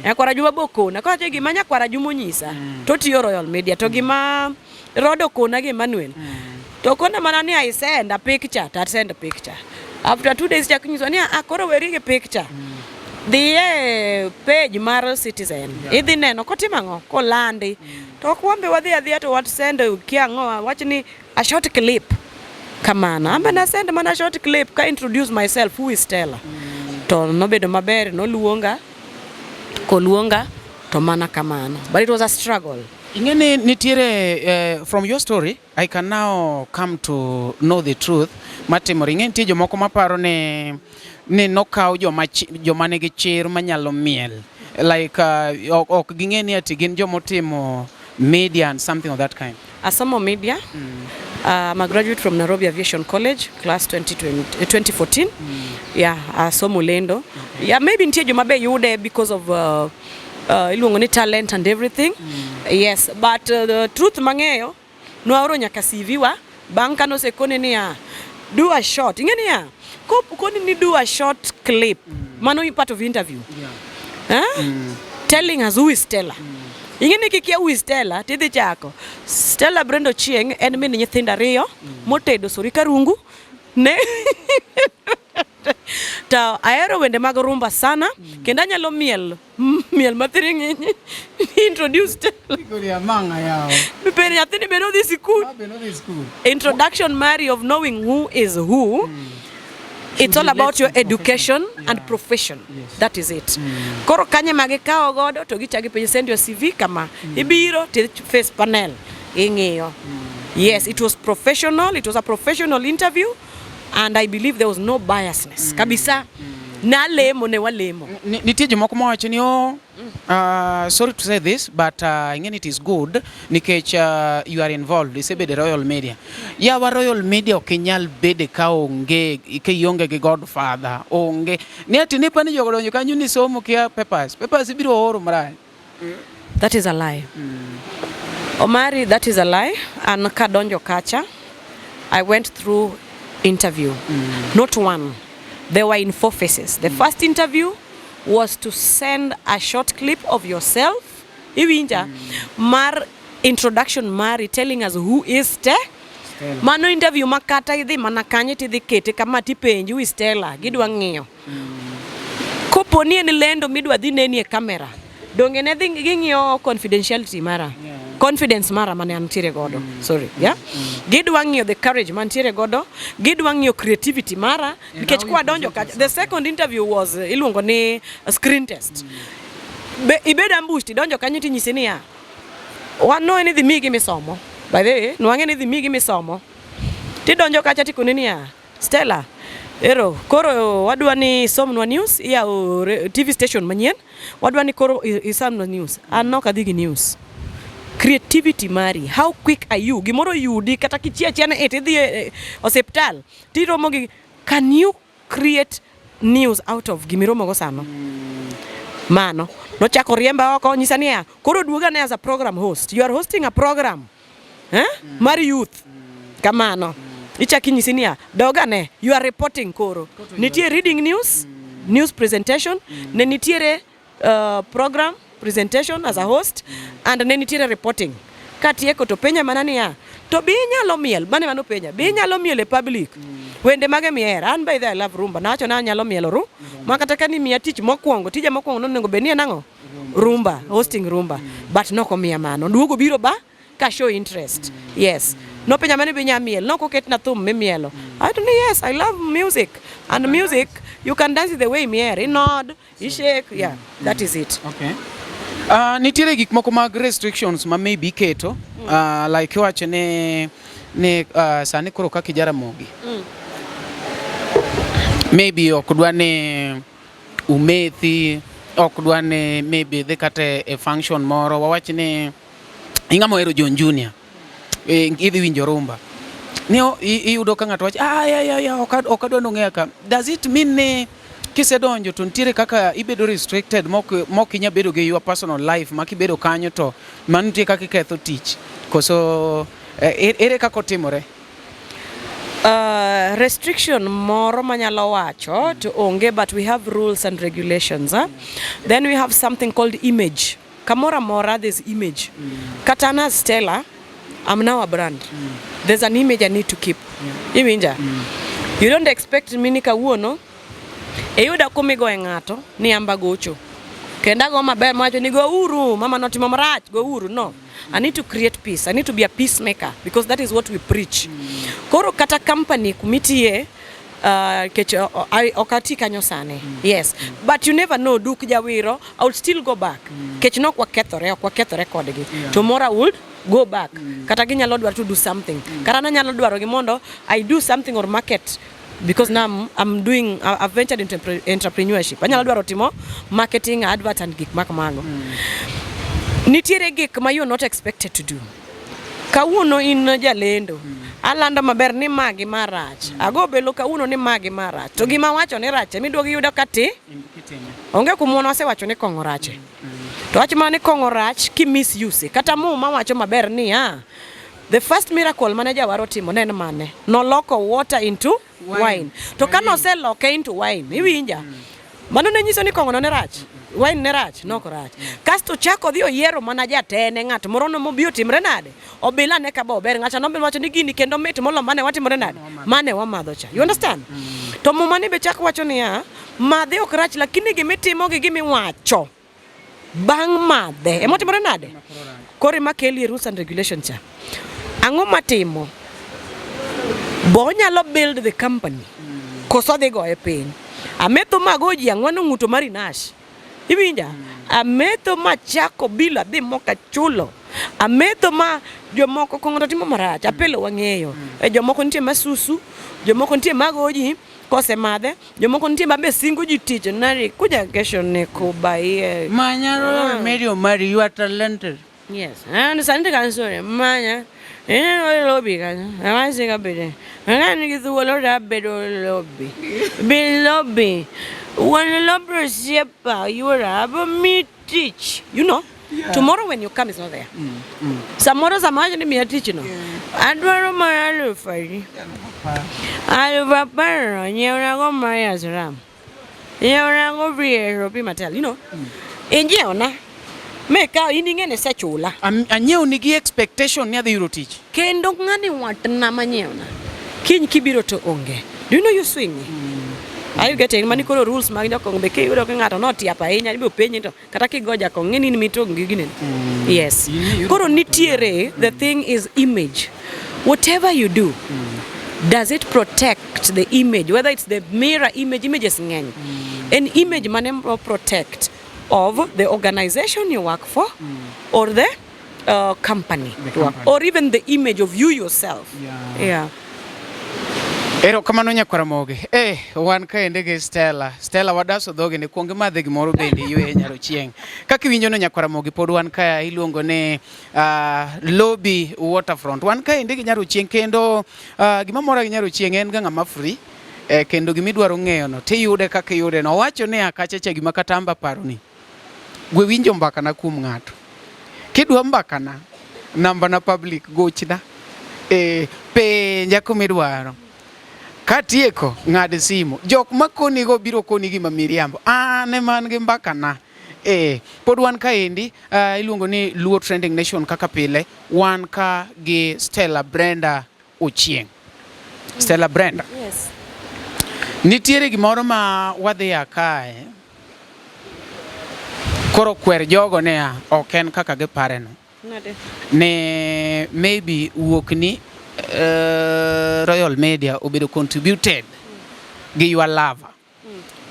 nyakwara Juma bokona ko gi manyakwara Juma nyisa to tiyo Royal Media to gima Rodo kona gi Emmanuel to kona mana ni I send a picture after 2 days chakinyiso ni akoro weri gi picture the page mar Citizen idhi neno kotimango kolandi to kwambe wadhi adhiya to what send kiango wachni a short clip kamana ambe na send mana short clip ka introduce myself who is Stella to nobedo maber no luonga to mana kamano but it was a struggle ingene nitiere from your story I can now come to know the truth matimore ingene tie jomoko maparo ne nokaw joma nigi chir manyalo miel like ok gingeni ati gin jomotimo media and something of that kind. Asamo media. I'm a graduate from Nairobi Aviation College, class 2014. Yeah, Asomo lendo. Okay. Yeah, maybe ntie jomabe yude because of ilungoni talent and everything. Yes, but the truth mangeyo no auro nyaka CV wa banka no sekone ni do a short. Ingeni ya koni ni do a short clip. Mano you part of interview. Yeah. Telling us who is Stella. Ingeni kikia who is Stella tidhi chako. Stella Brenda Chieng en min nyithinda riyo motedo sori karungu ne ta aero wende mag rumba sana kenda nyalo miel mathiringi introduce Stella manga yao bipeni athini beno this school introduction Mary of knowing who is who. It's all about your education and profession. Yes. That is it. Koro kanye magekao godo to gicha gipenje send your CV kama ibiro to face panel ingeo. Yes, it was professional. It was a professional interview and I believe there was no biasness. Kabisa na lemo ne walemo. Nitie jomoko mawacho ni sorry to say this but again it is good nikech you are involved isebede Royal Media. Ya wa Royal Media okinyal bede ka onge ionge gi Godfather onge ni ati ne pani jogo donjo kanyu ni somo kia papers ibiro oro mara. That is a lie. Omari, that is a lie. And kadonjo kacha I went through interview. Not one. They were in 4 phases. The first interview was to send a short clip of yourself. Iwinja. Mar introduction Mari telling us who is Stella. Mano interview makata idhi manakanye tidhi kete kama tipenji who is Stella. Gidwa ng'iyo. Kopo ni en lendo midwa dhi neni e kamera. Donge ne dhi ng'iyo confidentiality mara. Confidence mara mane antiere godo. Sorry, yeah? Gidwa ng'iyo the courage mantiere godo. Gidwa ng'iyo creativity mara. Nikech kwa donjo kacha. The second interview was iluongo ni screen test. Ibeda ambushti donjo kanyo tinyisi ni wano eni dhi migi misomo. By the way, nwang'e ni dhi migi misomo. Ti donjo kacha tikoni ni Stella. Ero, koro wadwa ni somnwa news ya TV station manyien. Wadwa ni koro isomnwa news. An nok adhi gi news. Creativity mari, how quick are you? Gimoro yudi kata kichia chiana idhi osiptal. Tiromo gi, can you create news out of gimiromo go sano? Mano, no chako riemba oko nyisa niya, koro duoga ne as a program host. You are hosting a program. Mari youth. Kamano. Ichaki nyisi niya, doga ne, you are reporting koro. Nitie reading news, news presentation, ne nitiere program presentation as a host, and ne nitiere reporting. Katieko to penya manania, to bi nyalo miel, mane mano penya, bi nyalo miel e public. Wende mage miera, an by the I love rumba, nacho na nyalo mielo ru, makata kani miya tich mokwongo, tija mokwongo nonengo benie nango? Rumba, hosting rumba, but noko miya mano, duogo biro ba, ka show interest, yes. No penya mane bi nyamiel, no koket na thum me mielo. I don't know, yes, I love music, and music, you can dance the way mier, you nod, you shake, yeah, that is it. Okay. Nitiere gik moko mag restrictions ma maybe keto, like wacho ne sani koro kaka Ramogi. Maybe okudwa ne umethi, okudwa ne maybe dhe kate a function moro, wawach ne ingamo ero John Junior, idhi winjo rumba. Nio iyudo ka ng'ato wach, okadwa nong'eya ka. Does it mean ne kisedonjo to nitiere kaka ibedo restricted mok inya bedo gi your personal life ma kibedo kanyo to mantie kaka ketho tich koso ere kaka otimore? Restriction moro manyalo wacho to onge, but we have rules and regulations. Then we have something called image. Kamora mora, there's image. Katana Stella, I'm now a brand. There's an image I need to keep. Iminja. You don't expect me nika uono eyuda kumigo e ng'ato ni amba gocho. Kenda go maber macho ni go uru, mama notimo marach, go uru. No. I need to create peace. I need to be a peacemaker because that is what we preach. Koro kata company kumitie kecho okati kanyo sane. Yes. But you never know, duk jawiro, I would still go back. Kech nok wakethore kodgi. Tomorrow I would go back. Kata ginyalo dwaro to do something. Kata na nyalo dwaro gimondo I do something or market. Because now I'm doing, I've ventured into entrepreneurship. Anyalo dwaro timo marketing, advert and gik makamago. Nitiere gik ma you're not expected to do. Kawuono in jalendo. Alanda maber ni magi marach. Ago belo kawuono ni magi marach. To gima wacho ni rache, miduogi yudo kati. Onge kumuono ase wacho ni kongo rache. To wacho mani kongo rach ki misuse. Kata ma wacho maber ni the first miracle manager waro timo nen mane. No loko water into wine. To kano se loke into wine. Iwinja. Mano ne nyiso ni kongo no ne rach. Wine ne rach, no rach. Kasto chako dhi oyiero mana jatene ng'ato moro no mobio timre nade. Obila ne ka bober ng'ato no wacho ni gini kendo mit molo mane watimore nade. Mane wamadho cha. You understand? To mo mane be chako wacho ni madhe ok rach lakini gimitimo gi gimiwacho. Bang madhe. Emotimore nade? Kore makeli rules and regulations cha. Ang'o matimo? Bo nyalo build the company. Koso dhi go e piny. Ametho magoji ang'wano ng'uto mari nash. Iwinja? Ametho machako bila dhi moka chulo. Ametho ma jomoko kong'o timo marach. Apelo wang'eyo. Jomoko nitie masusu. Jomoko nitie magoji. Kose madhe. Jomoko nitie mabe singo ji tich. Nari kuja kesho ne kubaie. Manyaro medio mari, you are talented. Yes. And Sunday can sorry. Manya. Lobby kan. I say kabede. Ngani kithuolo da bedo lobby. Be lobby. When lobby siapa you are me teach. You know? Yeah. Tomorrow when you come is not there. Samoro samaje ni me teach no. Adwaro maralu fari. Alva para nyora go Maria Zram. Nyora go Briero Pi Matel, you know. Enje ona. Meka iningene sechula. Anyeo nigi expectation ni adhi yuro tich. Kendo ng'ani watna manyeona. Kiny kibiro to onge. Do you know you swing? Are you getting mani koro rules mag jakong be ke yuro ng'ato no tiapa ahinya ibo penyi to kata kigoja kong ng'eni ni mitong gigine. Yes. Koro nitiere, the thing is image. Whatever you do, does it protect the image? Whether it's the mirror image, images ng'eny. An image mane protect of the organization you work for or the company, or even the image of you yourself. Yeah. Ero kamano nyakwara Ramogi. Wan kaende gi Stella. Stella wadaso dhoge ne kuonge madhe gimoro bende ywe nyaro chieng. Kaka iwinjo no nyakwara Ramogi pod wan ka iluongo ne lobby Waterfront. Wan kaende gi nyaro chieng kendo gima mora gi nyaro chieng en ga ng'ama free. Kendo gimidwaro ng'eyo no tiyude kaka iyude no. Wacho ne akachacha gima katamba paro ni. Gwe winjo mbaka na kuom ng'ato. Kidwa mbaka na namba na public gochna. Penja kumidwaro. Katieko ng'ad simu. Jok makoni go biro koni gima miriambo. Ane man gi mbaka na. Pod wan kaendi iluongo ni Luo Trending Nation kaka pile. Wan ka gi Stella Brenda Ochieng. Stella Brenda. Yes. Nitiere gimoro ma wadhi akae. Koro kwer jogo ne ok en kaka gipare no. Nade. Ne maybe wuok ni Royal Media obedo contributed gi your lover.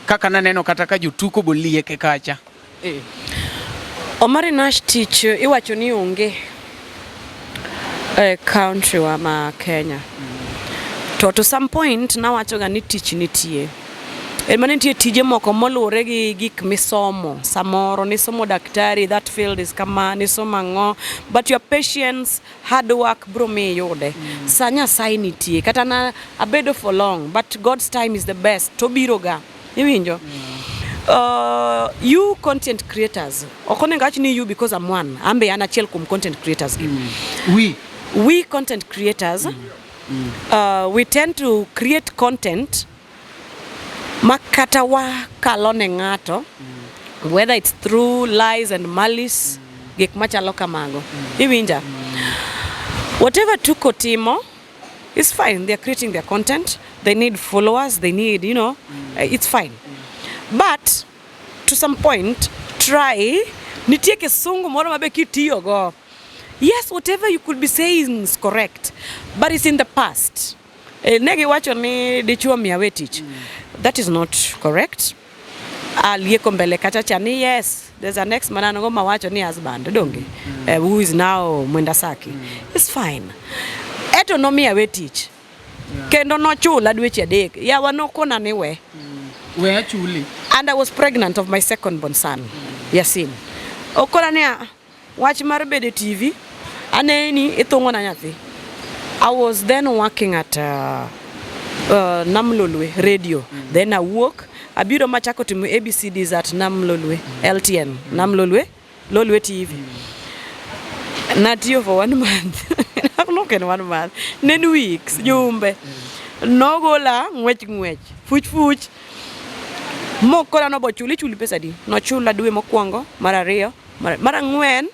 Kaka naneno kata ka jotuko bolieke kacha. Omari Nash Tich iwacho ni onge country wa ma Kenya. To some point nawacho ga ni tich nitie. Mane nitie tije moko moluore gi gik misomo. Samoro nisomo daktari, that field is kama nisomo ang'o, but your patience, hard work bro mi yude. Sanya sai nitie kata na abedo for long, but God's time is the best. To biro ga. Iwinjo? You content creators. Okone ngachi ni you because I'm one. Ambe ana achiel kum content creators. We content creators, we tend to create content makata wa kalone ng'ato, whether it's through lies and malice, gik machalo kamago. Iwinja? Whatever tuko timo is fine. They're creating their content. They need followers. They need, it's fine. But to some point, try nitie kisungu moro mabe kitiyo go. Yes, whatever you could be saying is correct, but it's in the past. Negi wacho ni dichuo miawe tich. That is not correct. Alieko mbele kachacha ni yes, there's an ex mananogo mawacho ni husband, donge, who is now Mwendasaki. It's fine. Eto no miawe tich. Kendo no chula dweche adek. Ya wanokona niwe. Where chuli? And I was pregnant of my second born son, Yasin. Okona ni watch mar bede TV. Aneni itongo na nyathi. I was then working at Namlolwe radio. Then I woke. Abiro machako timu ABCDs at Namlolwe, LTN, Namlolwe, Lolwe TV. Natio for 1 month. I'm not in 1 month. 9 weeks, jumbe. No gola, ngwech. Fuch. Moko no bo chuli pesa di. No chula dwe mokwongo, mara ariyo, mara ngwen,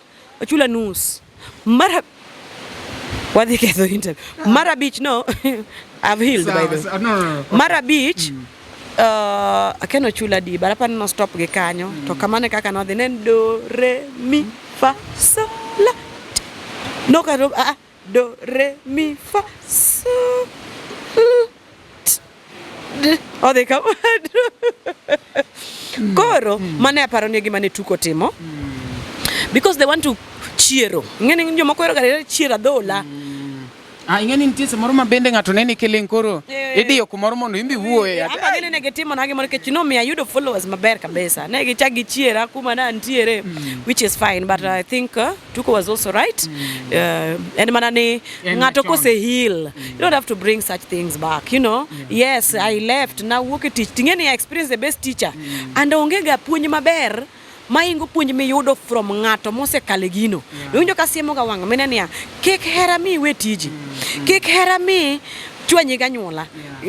chula nus. Mara what they get the interview. Mara Beach, no. I've healed by the way. No. Mara Beach, akeno chula di, but apa no stop ge kanyo. To kamane kaka no then do re mi fa so la. No ka do re mi fa so. Oh, they come. Koro mane aparo ni gima ne tuko timo. Because they want to chiero. Ngene njo makwero ga chiera dola. Ingeni nitie samoro mabende ng'ato neni keleng koro idiyo kumoro mondo imbi wuoye. Apa gine ne getimo na gimoro kechino me ayudo followers maber kabisa. Ne gichagi chiera kuma na ntiere, which is fine, but I think Tuko was also right. And manane ng'ato kose heal. You don't have to bring such things back, Yes, I left now work teach. Ngeni I experienced the best teacher. And ongega puonj maber. Maingo puonj mi yudo from ng'ato mose kalegino. Winjo kasiemo ga wanga menenia kik hera mi we tiji. Kik hera mi chwanyi ga nyuola.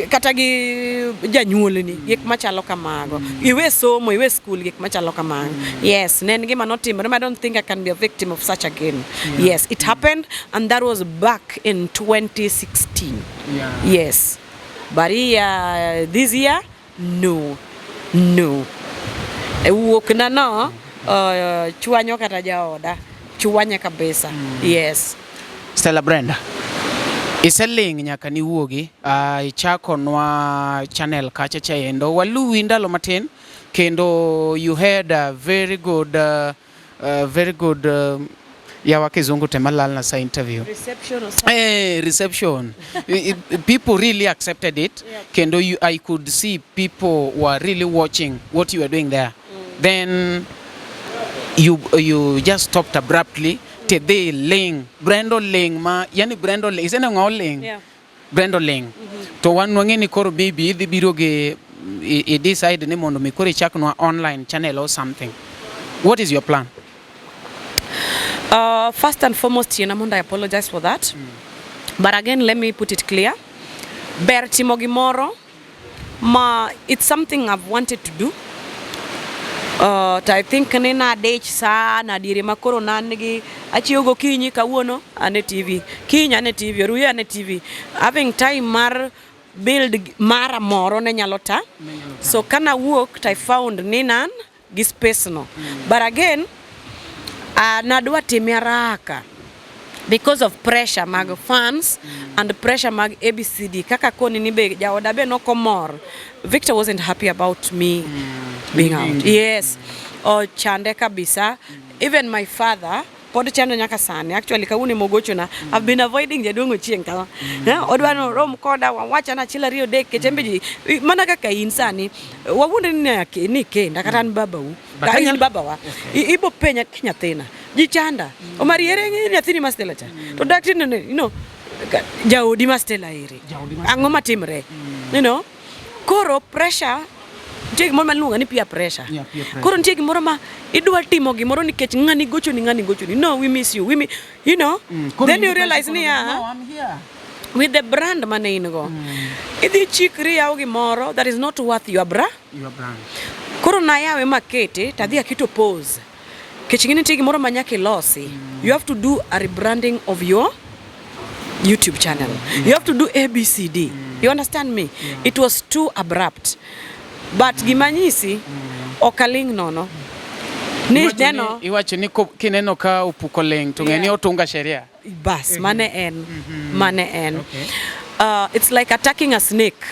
Kata gi janyuolni gik machalo kamago. Iwe somo, iwe school gik machalo kamago. Yes, nen gima notimore. I don't think I can be a victim of such again. Yes, it happened and that was back in 2016. Yes. But this year, no. Wuok na no chwanyo kata jaoda chwanya kabisa. Yes. Stella Brenda, iseling nyaka ni wuogi ichako nwa channel kacha chaendo waluwi ndalo matin kendo you had a very good ya wakizungu temalal na sa interview. Reception or something. Reception. People really accepted it. Kendo I could see people were really watching what you were doing there. Then you just stopped abruptly. Today ling Brenda ling ma yani Brenda ling isn't ling. Yeah. Brenda ling. To one wangeni koro baby the biroge I decide ne mondo mi kore chak no online channel or something. What is your plan? First and foremost, Yenamonda, I apologize for that. But again, let me put it clear. Ber timogi moro, it's something I've wanted to do. I think nina dech sa na dire makoro nanigi achiogo kinyi kawuono ane TV. Kinyi ane TV, ruya ane TV. Having time mar build mara moro ne nyalota. So kana worked, I found ninan gi space no. But again, nadwa timia raka because of pressure mag fans and pressure mag ABCD. Kaka koni nibe jaoda be no komor. Victor wasn't happy about me being out. Yes. O chande kabisa. Even my father, pod chande nyaka sani. Actually kauni mogocho na I've been avoiding jadungo chieng kawa. Odwano rom koda wacha na chila rio dek kechembeji mana kaka insani wawunde ni ke ndakatan baba u. Kain baba wa. Ibo penya nyathina. Jichanda. Omari yere nyathini ma Stella cha. To dakti you know jaudi ma Stella iri. Ang'o matimre. You know? Koro pressure Jig moro malunga ni peer pressure. Koro ntie gimoro ma idwa timo gimoro nikech ngani gocho ni. No, we miss you. You know. Then you realize ni I'm here. With the brand mane ingo. Idhi chikri yaw gimoro that is not worth your brand. Koro na yawe makete tadhi akito pose. Kechingine ntie gimoro manyake losi. You have to do a rebranding of your YouTube channel. You have to do ABCD. You understand me? It was too abrupt. But gimanyisi okaling nono. Ni neno iwacho ni kineno ka upuko leng to ngeni otunga sheria. Bas mane en. It's like attacking a snake.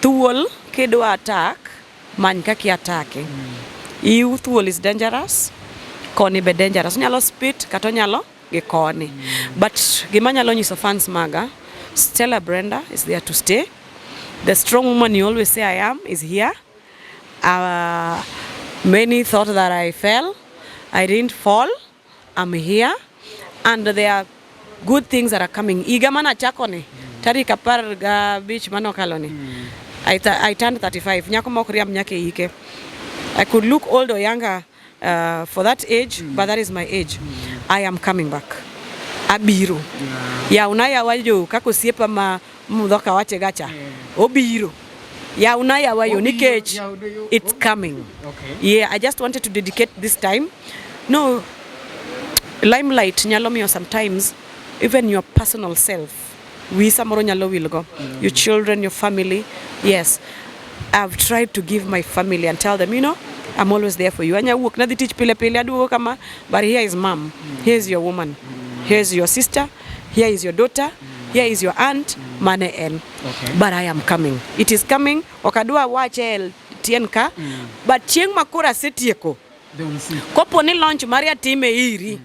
Thuol kidwa attack man kaki attack. You thuol is dangerous. Koni be dangerous. Nyalo spit kato nyalo ge koni. But gimanyalo nyiso fans maga Stella Brenda is there to stay. The strong woman you always say I am is here. Many thought that I fell. I didn't fall. I'm here. And there are good things that are coming. Igamana chakoni. Tari kapar ga beach mano kaloni. I turned 35. Nyako mokriam nyake ike. I could look old or younger for that age, but that is my age. I am coming back. Abiro. Ya unaya wajo kako siepa ma mudhoka wache gacha. Obiro. Ya unaya wayo nikech it's coming. Yeah, I just wanted to dedicate this time. No, limelight nyalo miyo sometimes even your personal self. We samoro nyalo wilgo. Your children, your family. Yes. I've tried to give my family and tell them, you know, I'm always there for you. Anya work na teach pile adugo kama, but here is mom. Here is your woman. Here is your sister. Here is your daughter. Here is your aunt. Mane en. But I am coming. It is coming. Okadua wache tienka. But chieng makura setieko. They will see. Kopo ni launch Maria time iri.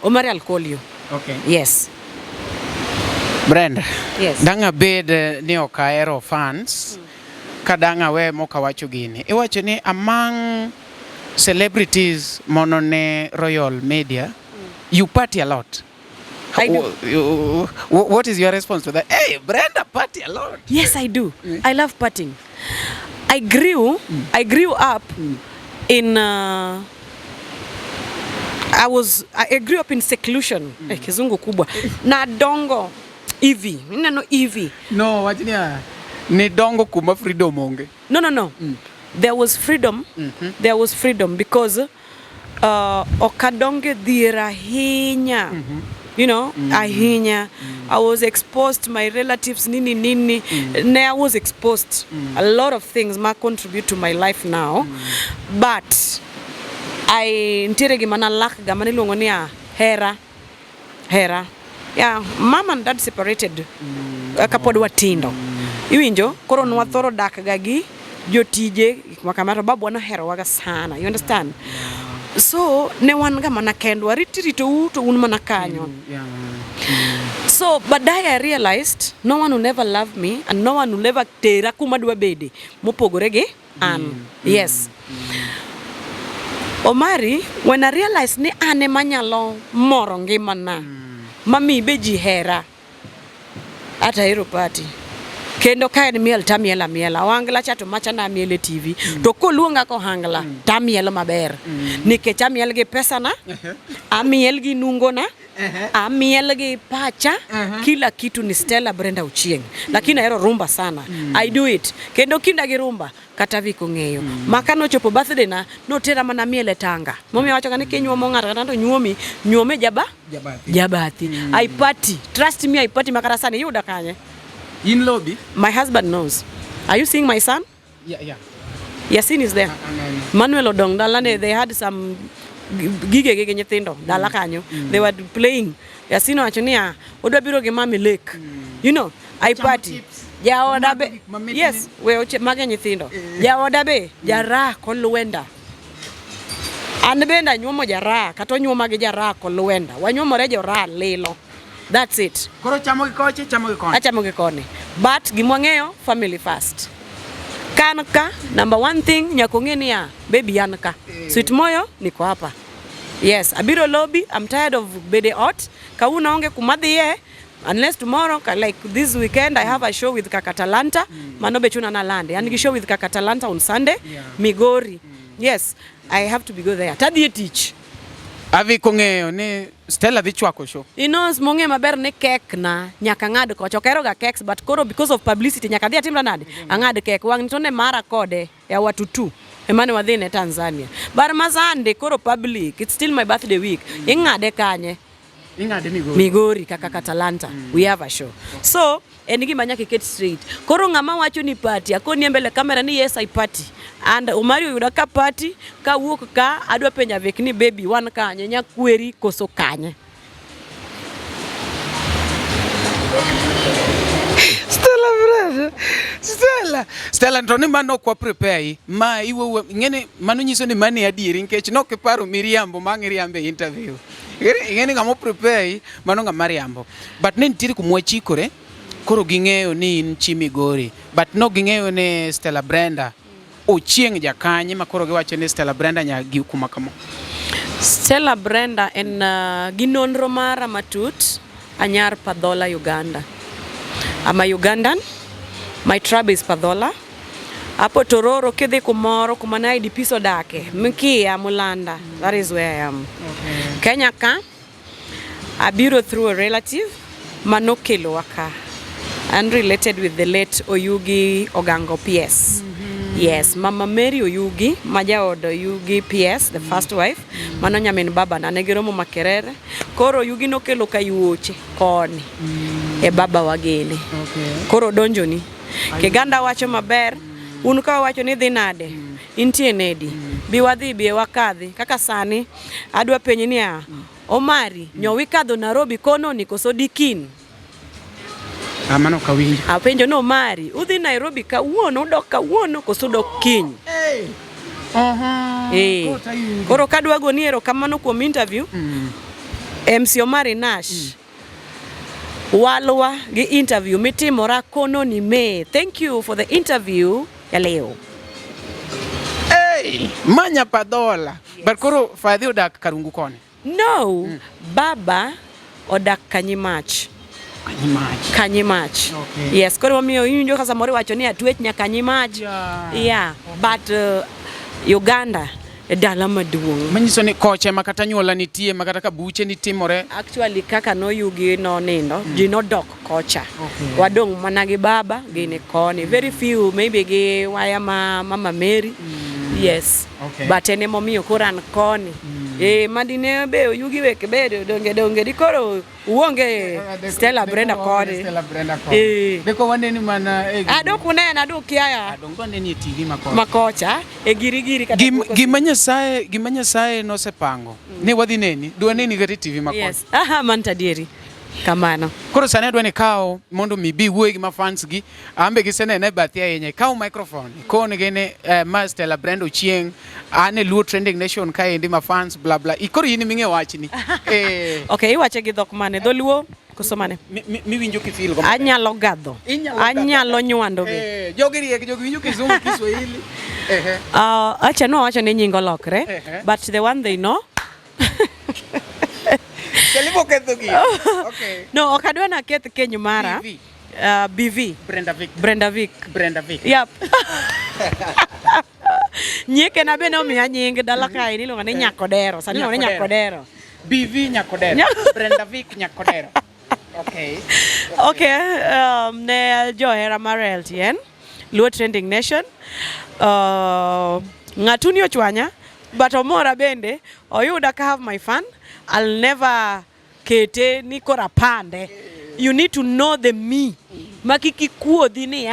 Omari I'll call you. Okay. Yes. Brenda. Yes. Danga bed ni okaero fans. Kadanga we moka wacho gini. Iwacho ni among celebrities monone Royal Media, you party a lot. I do. What is your response to that? Hey, Brenda party a lot. Yes, I do. I love partying. I grew up in I grew up in seclusion. Kizungu kubwa. Na dongo hivi. Neno hivi. No, wachinia ni dongo kuma freedom onge. No. There was freedom. There was freedom because okadonge dhira hinya. You know, ahinya. I was exposed, my relatives, nini. I was exposed. A lot of things might contribute to my life now. But I ntiregi mana lak gamani lungonia hera. Yeah, mom and dad separated. Kapod watindo. Iwinjo, koro nwathoro dak gagi, jotije, makamaro babu wana hera waga sana. You understand? So ne wan ga mana kendwa rito to un mana kanyo. So but I realized no one will never love me and no one will never tera kuma dwa bede mopogore gi an. Yes. Omari, when I realized ni ane manyalo moro ngimana mami be ji hera ata hero party kendo ka en miel tamiela wangla chato macha na miele TV to koluonga ko hangla tamiel maber nikech amiel gi pesa na amiel gi nungo na amiel gi pacha kila kitu ni Stella Brenda Uchieng lakini ahero rumba sana. I do it kendo kinda gi rumba kata viko ng'eyo maka no chopo birthday na no tera mana miele Tanga momi wacho ni kenyuomo ng'ato kata to nyuome jabati I party, trust me, I party makara sana yuda kanye In lobby? My husband knows. Are you seeing my son? Yeah. Yasin is there. Manuel Odong Dalane, they had some gige nyithindo dala kanyo. They were playing. Yasin wachonia odwa biro gi mami lake. You know, I party. Jaoda be. Yes, we mage nyithindo. Jaoda be jara kolwenda. An benda nyuomo jara kata nyuoma gi jara kolwenda. Wanyuomore jora lilo. That's it. Koro chamo gi koche, chamo gi koni. Achamo gi koni. But gimwang'eyo family first. Kanka, number one thing nyakong'eni ya baby yanka. Sweet moyo niko hapa. Yes, abiro lobby, I'm tired of bede hot. Kauna onge kumadhiye unless tomorrow like this weekend I have a show with Kakatalanta. Manobe chuna na lande. And I show with Kakatalanta on Sunday. Migori. Yes, I have to go there. Tadhi teach. Avi kong'eyo ni Stella dhi chwako show. Inos monge maber ne kek na nyaka ng'ad kocho kero ga keks but koro because of publicity nyaka dhi atimla nade ang'ad kek wang to ne mara kode ya watutu emane wadhi ne Tanzania bar mazande koro public it's still my birthday week ing'ade kanye Ing'ade Migori kaka Katalanta we have a show so en gima nyaka ket straight koro ng'ama wacho ni party akoni mbele kamera ni yes I party and Omari yuda ka party ka wuok ka adwa penja vek ni baby wan kanye nyakweri koso kanye Stella ntoni mano kwa prepare ma iwe ngene mano nyiso ni mani adieri nikech no kiparo miriambo mangiriambe interview ngene ngamo prepare mano ngamariambo but ne ntiri kumwachikore koro ging'eyo ni in chi Migori but no ging'eyo ni Stella Brenda Uchieng jakanye makoro giwacho ni Stella Brenda nyagi kuma kamo. Stella Brenda en ginonro mara matut anyar Padhola Uganda. I'm a Ugandan. My tribe is Padhola. Apo Tororo kidhi kumoro kumana IDP dake. Mkia Mulanda. That is where I am. Okay. Kenya ka abiro through a relative manokelo waka. Unrelated with the late Oyugi Ogango PS. Yes, Mama Mary Oyugi, Majaod Oyugi PS, the first wife, mano nyamin baba na negiromo Makerere. Koro Oyugi nokelo kayuoche koni e baba wagene. Koro donjoni. Kiganda wacho maber, un ka wacho ni dhi nade. Intie nedi. Bi wadhi bi wakadhi. Kaka sani adwa penyi ni Omari, nyowi kadho Nairobi kono ni koso dikin. Amano kawinjo. Apenjo no Omari, udhi Nairobi kawuono udok kawuono koso dok kiny. Koro kadwa goni erokamano kuom interview. MC Omari Nash. Walwa gi interview mitimora kono ni me. Thank you for the interview ya leo. Manya Padhola. But koro fadhi odak Karungu koni. No, baba odak Kanyimach. Kanyimach. Okay. Yes, koro miyo yunjo kasa mori wacho ni atwech nya Kanyimach. Yeah, but Uganda dala maduong. Manyiso ni koche makata nyuola nitie makata ka buche nitimore. Actually kaka no yugi no nindo, ji no dok kocha. Okay. Wadong mana gi baba gine koni. Very few maybe gi waya Mama Mary. Yes. Okay. But ene momiyo koran koni. Madine be Oyugi weke be donge dikoro uonge Stella Brenda koni. Stella Brenda koni. Beko waneni mana adok unena adok kiaya. Adong waneni TV makocha. Makocha girigiri kata gimanya sae no sepango. Ne wadhi neni, dwa neni gati TV makocha. Yes. Mantadieri. Kamano. Koro sane dwa ni kao mondo mi bi wuoyi gi ma fans gi ambe gi senene bathi ahinya kao microphone kon gene ma Stella Brenda Ochieng ane Luo Trending Nation ka endi ma fans bla bla ikoro yini minge wachni Okay, iwache gi dhok mane dholuo koso mane mi winjo kifil go anyalo gadho anyalo nywando gi jogi riek jogi winjo kizungu Kiswahili acha no wacho ne nyingo lokre but the one they know Okay. No, okadwa na keth kenyo mara. BV. Brenda Vic. Yep. Nyeke na be no miya nying dala kae ni longa ne Nyakodero. Sani longa ne Nyakodero. BV Nyakodero. Brenda Vic Nyakodero. Okay. Okay, ne johera mar LTN, Luo Trending Nation. Ngatuni ochwanya, but omora bende, oyuda ka have my fun. I'll never kete ni kora pande. You need to know the me. Makiki kuodhi ni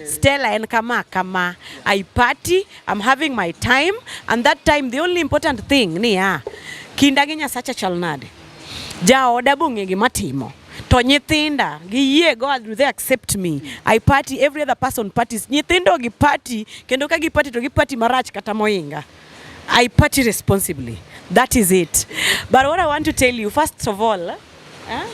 Stella en kama. I party, I'm having my time, and that time the only important thing ni kinda gi Nyasacha chalnade. Jaoda bunge gi matimo. To nyithinda gi God do they accept me. I party, every other person parties. Nyithindo gi party, kendo ka gi party to gi party marach kata moinga. I party responsibly. That is it. But what I want to tell you, first of all,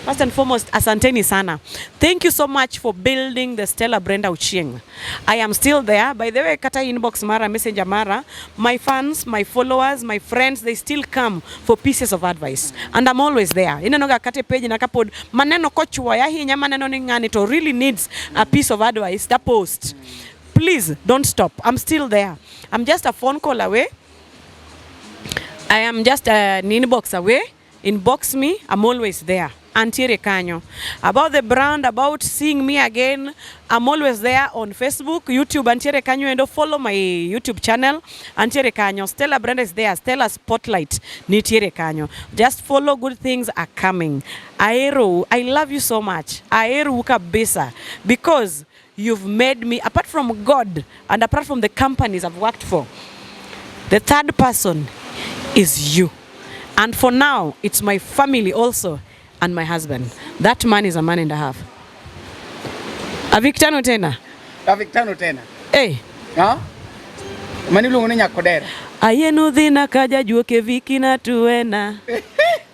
first and foremost, asanteni sana. Thank you so much for building the Stella Brenda Ochieng. I am still there. By the way, kata inbox mara, messenger mara, my fans, my followers, my friends, they still come for pieces of advice. And I'm always there. Ina noga kate page na kapod, maneno kochwa ya hinya maneno ni ngani to really needs a piece of advice. That post. Please, don't stop. I'm still there. I'm just a phone call away. I am just an inbox away. Inbox me. I'm always there. Antiere Kanyo. About the brand, about seeing me again, I'm always there on Facebook, YouTube, Antiere Kanyo, and follow my YouTube channel, Antiere Kanyo. Stella Brenda is there. Stella Spotlight, Nitiere Kanyo. Just follow, good things are coming. Aero, I love you so much. Aero kabisa. Because you've made me, apart from God and apart from the companies I've worked for, the third person is you. And for now, it's my family also and my husband. That man is a man and a half. Aviktano tena. Hey. Ha? Mani lungo ni Nyakodero. Ayenu dhina kaja juoke viki na tuwena.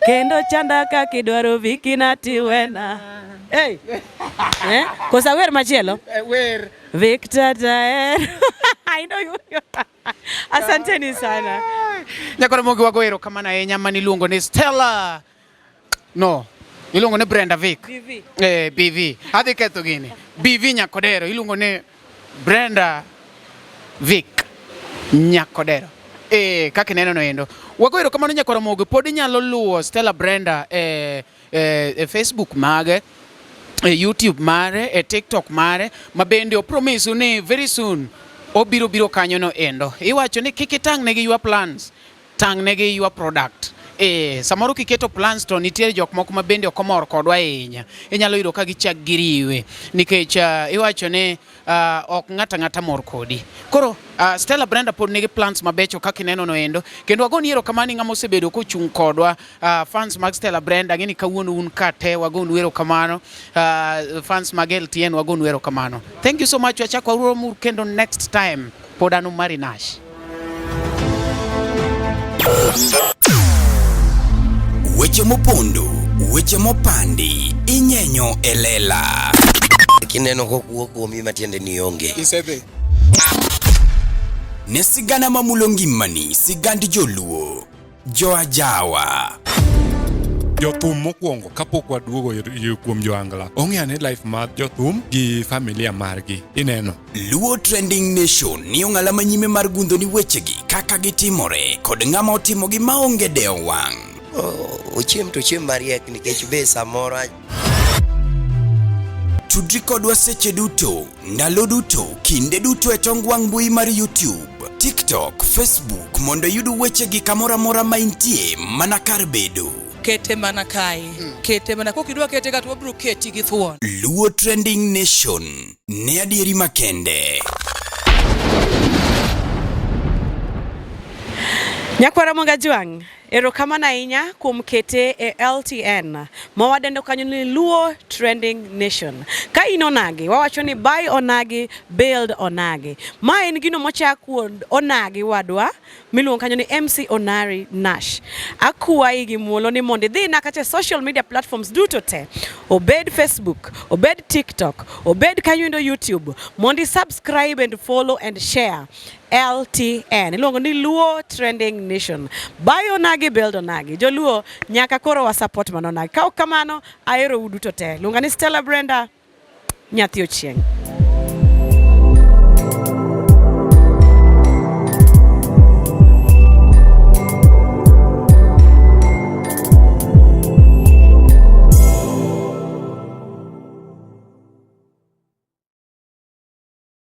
Kendo chanda ka kidwaro viki na tiwena. Hey. Kosa wer machielo? Wer. Victor Taer. I know you. Asanteni sana. Ramogi wagoero kama na enya mani lungo ni Stella. No. Ilungo ni Brenda Vic. BV. BV. Hadi keto gini. BV Nyakodero. Ilungo ni Brenda Vic Nyakodero. Kaki neno no endo. Wagoero kama na Ramogi podi nyalo luo Stella Brenda Facebook mage, YouTube mare, TikTok mare, mabende o promise ni very soon obiro kanyo no endo. Iwacho ni kikitang negi your plans, tang negi your product. Samoro kiketo plans to nitiere jok moko mabende okomor kodwa ahinya. Inyalo yudo ka gichak giriwe nikech iwacho ni ok ngata mor kodi. Koro Stella Brenda pod nigi plans mabecho kaka ineno no endo. Kendo wagoni ero kamani ngamo sebedo kochung kodwa fans mag Stella Brenda ngeni kawuono un kate wagonu ero kamano fans mag LTN wagonu ero kamano. Thank you so much. Achakwa uromu kendo next time podanu marinash. Weche mopondo, weche mopandi, inyenyo elela. Kineno kokuo kuomi matiende ni onge. Isebe. Ne sigana mamulongi mani, sigandi joluo, joajawa. Jothum mokwongo kapok waduogo kuom joangla. Ong'eane life mar jothum gi familia margi. Ineno. Luo Trending Nation ni ong'ala manyime mar gundo ni wechegi kaka gitimore kod ng'ama otimo gi maonge deo wang'. Ochiem to chiem mariek nikech be samoro Tudri kodwa seche duto, ndalo duto, kinde duto e tong wang' mbui mar YouTube, TikTok, Facebook mondo yudu wechegi kamora mora ma intie mana kar bedo. Kete mana kai. Kete mana kokidwa kete ka to bro keti gi thuon. Luo Trending Nation ne adieri makende. Nyakwara monga juang. Erokamano ahinya kuom kete e LTN mawadendo kanyo ni Luo Trending Nation. Ka in onagi, wawacho ni buy onagi, build onagi. Ma en gino mochak kuom onagi wadwa miluongo kanyo ni MC Onari Nash. Akwayi gi muolo ni mondo idhi nyaka e social media platforms duto te, obed Facebook, obed TikTok, obed kanyo ndo YouTube, mondo subscribe and follow and share LTN. Iluongo ni Luo Trending Nation. Buy onagi, build onagi. Joluo nyaka koro wa support manonagi. Ka ok kamano, ahero uduto te. Luonga ni Stella Brenda, nyathi ochieng'.